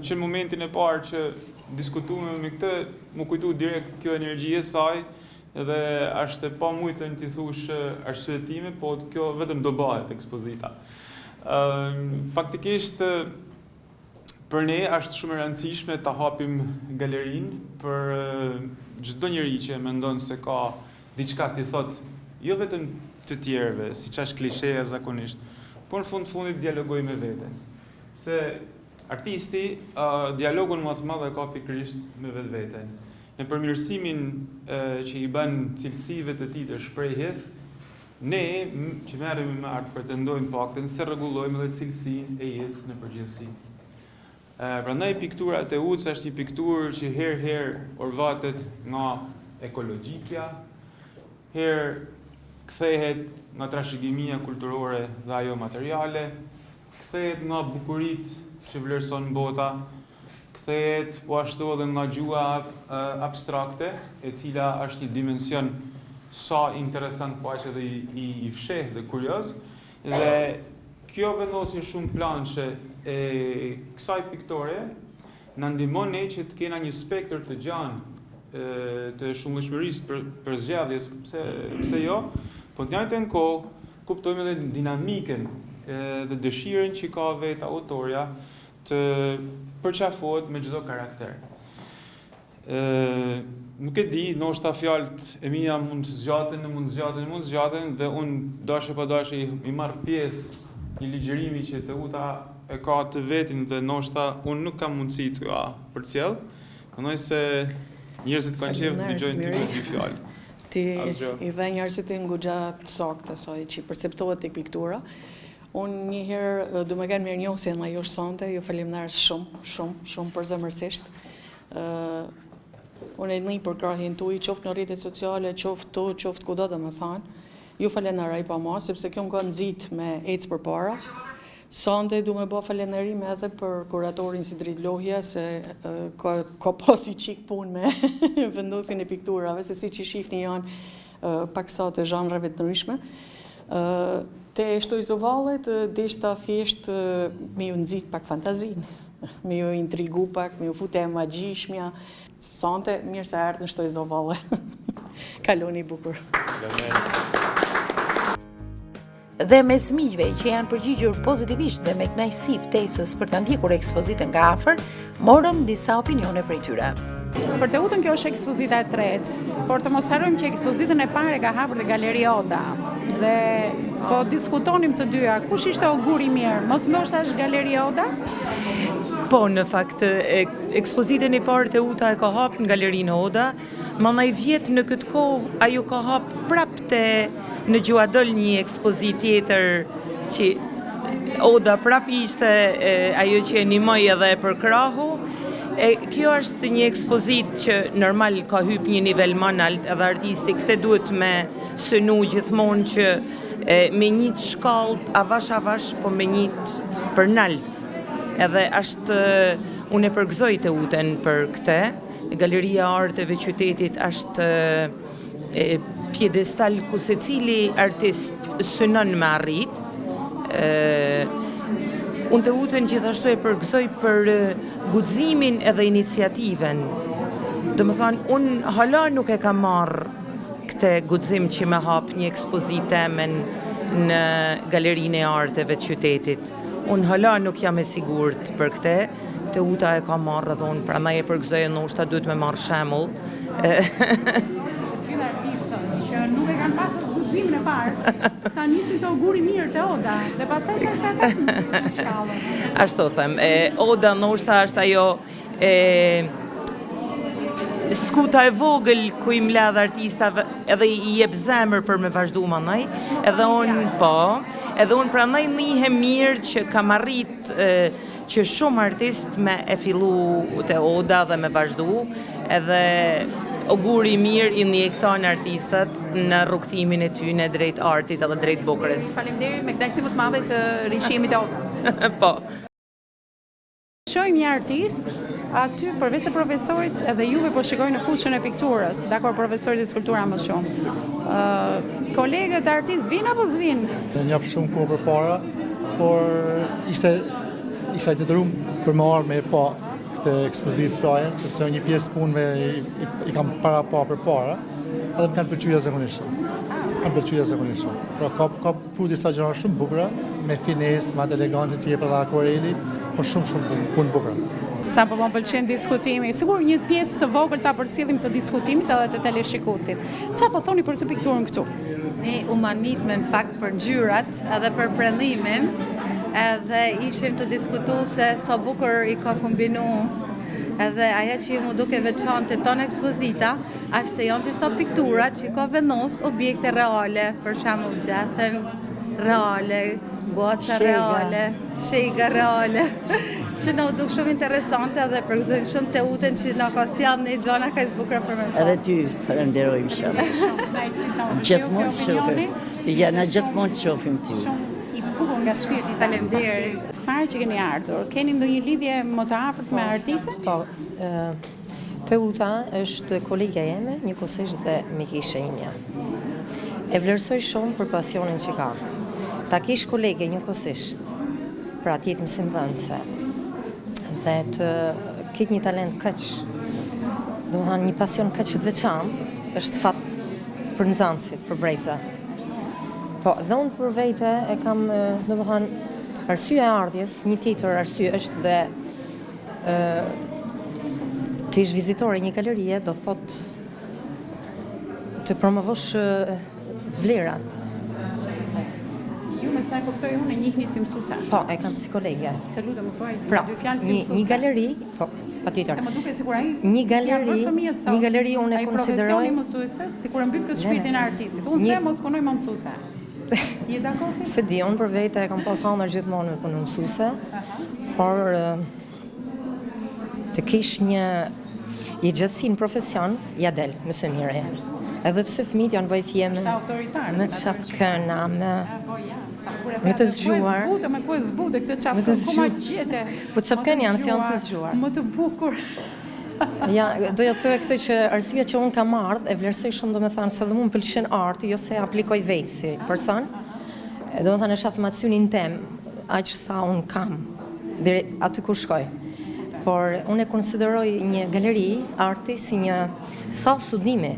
që në momentin e parë që diskutume me këtë, më kujtu direkt kjo energji e saj, dhe është pa mujtë në t'i thush arsyetime, po kjo vetëm do bëhet ekspozita. Faktikisht, për ne është shumë e rëndësishme ta hapim galerin për çdo njeri që mendon se ka diçka t'i thot, jo vetëm të tjerëve, siç është klisheja zakonisht, por në fundit dialogoj me veten. Se artisti dialogun më të madh e ka pikërisht me vetveten. Në përmirësimin që i bën cilësive të tij të shprehjes, ne që merremi me art pretendojmë paktën se rregullojmë edhe cilësinë e jetës në përgjithësi. Prandaj pikturat e UCA është një pikturë që herë orvatet nga ekologjikja, herë kthehet nga trashëgimia kulturore dhe ajo materiale, kthehet nga bukuritë që vlerëson bota, kthehet po ashtu edhe nga gjua abstrakte, e cila është një dimension sa interesant po aq edhe i fshehtë dhe kurioz, dhe kjo vendosje shumë plançe e kësaj piktore na ndihmon ne që të kena një spektër të gjanë të shumëllshmërisë për zgjedhjes, pse jo, po në të njëjtën kohë kuptojmë edhe dinamikën dhe dëshirën që ka vetë autorja të përqafohet me çdo karakter. Nuk e di, ndoshta fjalët e mia mund të zgjaten dhe unë dashje pa dashje i marr pjesë një ligjërimi që të uta e ka të vetin dhe ndoshta unë nuk kam mundësi të përcjell. Mendoj se njerëzit kanë qejf të dëgjojnë të dy fjalë. Ti i dhe një arsye goxha të saktë asaj që perceptohet tek piktura. Unë një herë du me kanë mirë njohësje nga ju sante, ju faleminderit shumë përzemërsisht. Unë e një për krahjen tuaj, qoftë në rrjetet sociale, qoftë kudo domethënë. Ju falenderoj pa marrë, sepse kjo më ka nxit me ecë përpara. Sante du me bë falënderim edhe për kuratorin Sidrit Lohja, se ka pasi qik punë me vendosjen e pikturave, se siç i shihni janë paksa të zhanreve të ndryshme. Te shtoj zovallet, deshta thjesht me ju nxit pak fantazinë, me ju intrigu pak, me ju fute magjishmja. Sante, mirë se erdhë në shtoj zovalle. Kaloni bukur. Dhe mes miqve që janë përgjigjur pozitivisht dhe me kënaqësi ftesës për të ndjekur ekspozitën nga afër, morëm disa opinione prej tyre. Për të utën kjo është ekspozita e tretë, por të mos harrojmë që ekspozitën e parë ka hapur dhe Galeri Oda. Dhe po diskutonim të dyja, kush ishte auguri mirë? Mos ndoshta është Galeri Oda? Po, në fakt, ekspozitën e parë të uta e ka hapë në Galerinë Oda, mandaj vjetë në këtë kohë ajo ka hapë prapë në Gjuadol një ekspozit tjetër që Oda prapë ishte ajo që e nimoj edhe për krahu. Kjo është një ekspozit që normal ka hyp një nivel më nalt edhe artisti, këtë duhet me synu gjithmonë që me njët shkallët avash, po me njët për nalt. Edhe është unë e përgëzoj Teutën për këtë. Galeria e Arteve Qytetit është pjedestal ku secili artist synon me arrit. Unë Teutën gjithashtu e përgëzoj për guximin edhe iniciativen. Domethënë, unë hala nuk e kam marrë këtë guxim që me hap një ekspozitë temen në Galerinë e Arteve të Qytetit. Unë hala nuk jam e sigurt për këtë. Teuta e ka marrë edhe unë, prandaj e përgëzoj, ndoshta duhet me marrë shembull. Gjithë artistët që nuk e kanë pasur guximin e parë, ta nisin të auguri mirë te Oda dhe pastaj të shkallën. Ashtu them, Oda ndoshta është ajo skuta e vogël ku i mbledh artistave edhe i jep zemër për me vazhdu manaj, edhe unë prandaj njihem mirë që kam arrit që shumë artist me e fillu te Oda dhe me vazhdu, edhe auguri mirë i njektojnë artistët në rrugtimin e tyre drejt artit edhe drejt bukurës. Faleminderit, me kënaqësi më të madhe të rishihemi te Oda. Po. Shohim një artist, aty përveç se profesorit edhe juve po shikoj në fushën e pikturës, dakor, profesorit e skulptura më shumë. Kolegët artistë vinë apo s'vinë? Në njaf shumë kohë përpara, por isha të dërum për më arë me pa këtë ekspozitë sajën, sepse një pjesë punëve i kam pa përpara, edhe më kanë pëlqyer zakonisht. Pra ka pru disa gjëra shumë bukura, me finesë, me atë elegancë që jep edhe akvareli, por shumë punë bukura. Sa po më pëlqen diskutimi, sigur një pjesë të vogël ta përcjellim të diskutimit edhe të teleshikuesit. Çfarë po thoni për këtë pikturën këtu? Ne umanitme në fakt për ngjyrat edhe për prendimin, edhe ishim të diskutu se sa bukur i ka kombinu, edhe aja që mu duke veçante ton ekspozita, është se janë disa piktura që ka vendos objekte reale, për shembull gjethen reale, goca reale, shega reale, që na u duk shumë interesante edhe përgëzojmë shumë Teutën që na ka sjellë një gjëra kaq bukura për me. Edhe ty falenderojmë shumë. Gjithmonë të shohim. Ja, na gjithmonë të shohim ty. I bukur nga shpirti, faleminderit. Fare që keni ardhur. Keni ndonjë lidhje më të afërt me artistën? Po. Teuta është kolegja jeme, njëkohësisht dhe mikishe imja. E vlerësoj shumë për pasionin që ka. Ta kish kolege njëkohësisht, pra t'jetë mësimdhënëse, dhe të ketë një talent kaq, domethënë një pasion kaq të veçantë, është fat për nxënësit, për breza. Po, dhe unë për vete e kam, domethënë, arsye e ardhjes, një tjetër arsye është dhe të ish vizitore një galerie, do thot të promovosh vlerat. Ju me sa e kuptoj unë e njihni si mësuese. Po, e kam si kolege. Të lutem, thuaj, Pra, dy fjalë si mësuese. një galeri, po, patjetër. Se më duket sikur ai Një galeri unë e konsideroj. Ai profesioni mësueses, sikur e mbyt këtë shpirtin e artistit. Unë them mos punoj më mësuese. Je dakord? Se di, unë për vete e kam pas hëndër gjithmonë me punu mësuese, por të kish një i gjatësi në profesion, ja del, më së mire. Edhe pse fëmijët janë bëj fjeme me çapkëna, me të zgjuar. Me ku e zbute këtë çapkën, ku ma gjete? Po çapkën janë si janë të zgjuar. Më të bukur. Ja, doja të thëjë këtë që arsyeja që unë kam ardhë, e vlerësoj shumë do me thanë, se dhe mu më pëlqen arti, jo se aplikoj vetë si person, do me thanë e shafë macionin tem, aq sa unë kam, dhe aty ku shkoj. Por unë e konsideroj një galeri arti si një sallë studimi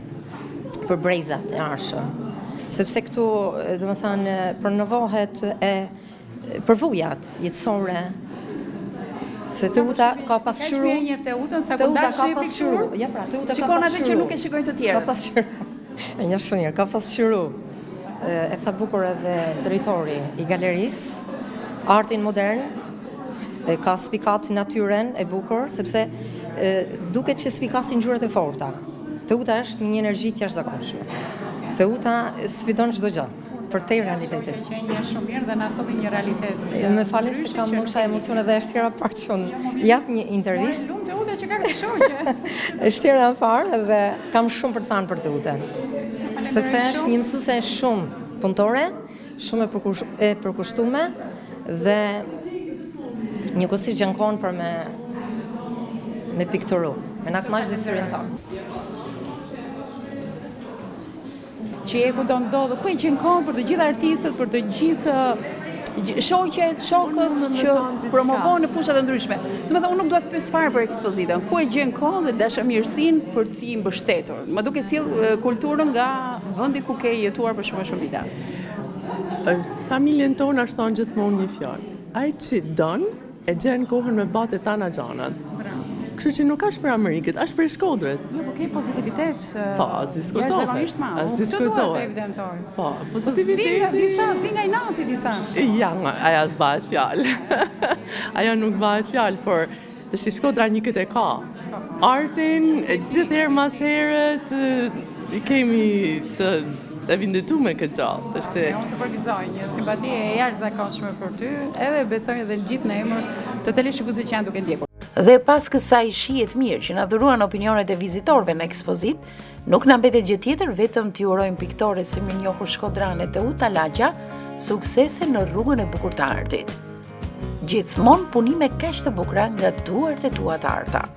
për brezat e arshëm, sepse këtu, do me thanë, promovohet e përvojat jetësore, se Teuta ka pasqyru. Ka shpirë Teutën, sa ku dash në pikturë. Ja pra, Teuta ka pasqyru. Shikon atë që nuk e shikojnë të tjerët. Ka pasqyru. E një shumë mirë, ka pasqyru. E tha bukur edhe drejtori i galerisë, artin modern, ka spikat natyren e bukur, sepse duket që spikasin ngjyrat e forta. Teuta është një energji të jashtëzakonshme. Teuta sfidon çdo gjë për te realitetit. Që një shumë mirë dhe na sot një realitet. Më falni se kam mosha emocione dhe është tjera parë që unë jap një intervistë. Lumë Teuta që ka këtë shoqe. Është tjera parë dhe kam shumë për të thënë për Teutën. Sepse është një mësuese shumë punëtore, shumë e përkushtuar dhe njëkohësisht gjankon për me me pikturu. Me na kënaq dhe syrin tonë. Që e ku do ndodhë, ku e qenë kohë për të gjithë artistët, për të gjithë shoqet, shokët që promovojnë në fushat e ndryshme. Domethënë, unë nuk dua të pyes fare për ekspozitën. Ku e gjen kohën dhe dashamirësinë për t'i mbështetur? Më duke sjell kulturën nga vendi ku ke jetuar për shumë vite. Familjen tonë është thonë gjithmonë një fjalë. Ai që don e gjen kohën me bate tana gjanat. Kështu që nuk është për Amerikët, është për Shkodrët. Jo, po ke pozitivitet. Po, si diskutohet. Si diskutohet. Po, pozitiviteti. Zvin nga i nati disa. Ja, aja s'bahet fjalë. Aja nuk bahet fjalë, por të Shkodra një këtë e ka. Artin, gjithë herë mas herët, kemi të vindetu me këtë gjallë. Unë të përgëzoj një simpati e jashtëzakonshme për ty, edhe besoj edhe gjithë në emër të teleshikuesit që janë duke ndjekur. Dhe pas kësaj shihet mirë që na dhuruan opinionet e vizitorëve në ekspozit, nuk na mbetet gjë tjetër vetëm t'i urojmë piktores së mirënjohur shkodrane Teuta Laxha suksese në rrugën e bukur të artit. Gjithmonë punime kaq të bukura nga duart e tua të arta.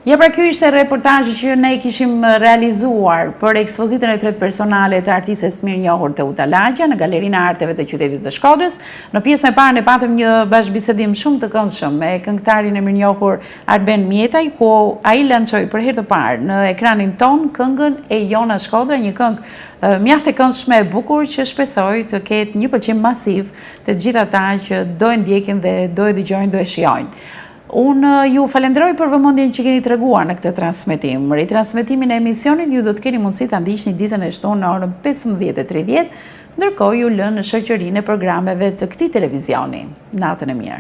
Ja, pra ky ishte reportazhi që ne kishim realizuar për ekspozitën e tretë personale të artistes mirënjohur Teuta Laxha në Galerinë e Arteve të qytetit të Shkodrës. Në pjesën e parë ne patëm një bashkëbisedim shumë të këndshëm me këngëtarin e mirënjohur Arben Mjetaj, ku ai lançoi për herë të parë në ekranin ton këngën e Jona Shkodra, një këngë mjaft e këndshme e bukur që shpresoj të ketë një pëlqim masiv të gjithë ata që do e ndjekin dhe do e dëgjojnë, do e shijojnë. Unë ju falenderoj për vëmendjen që keni treguar në këtë transmetim. Ritransmetimin e emisionit ju do të keni mundësi ta ndiqni ditën e shtunë në orën 15:30, ndërkohë ju lë në shoqërinë e programeve të këtij televizioni. Natën e mirë.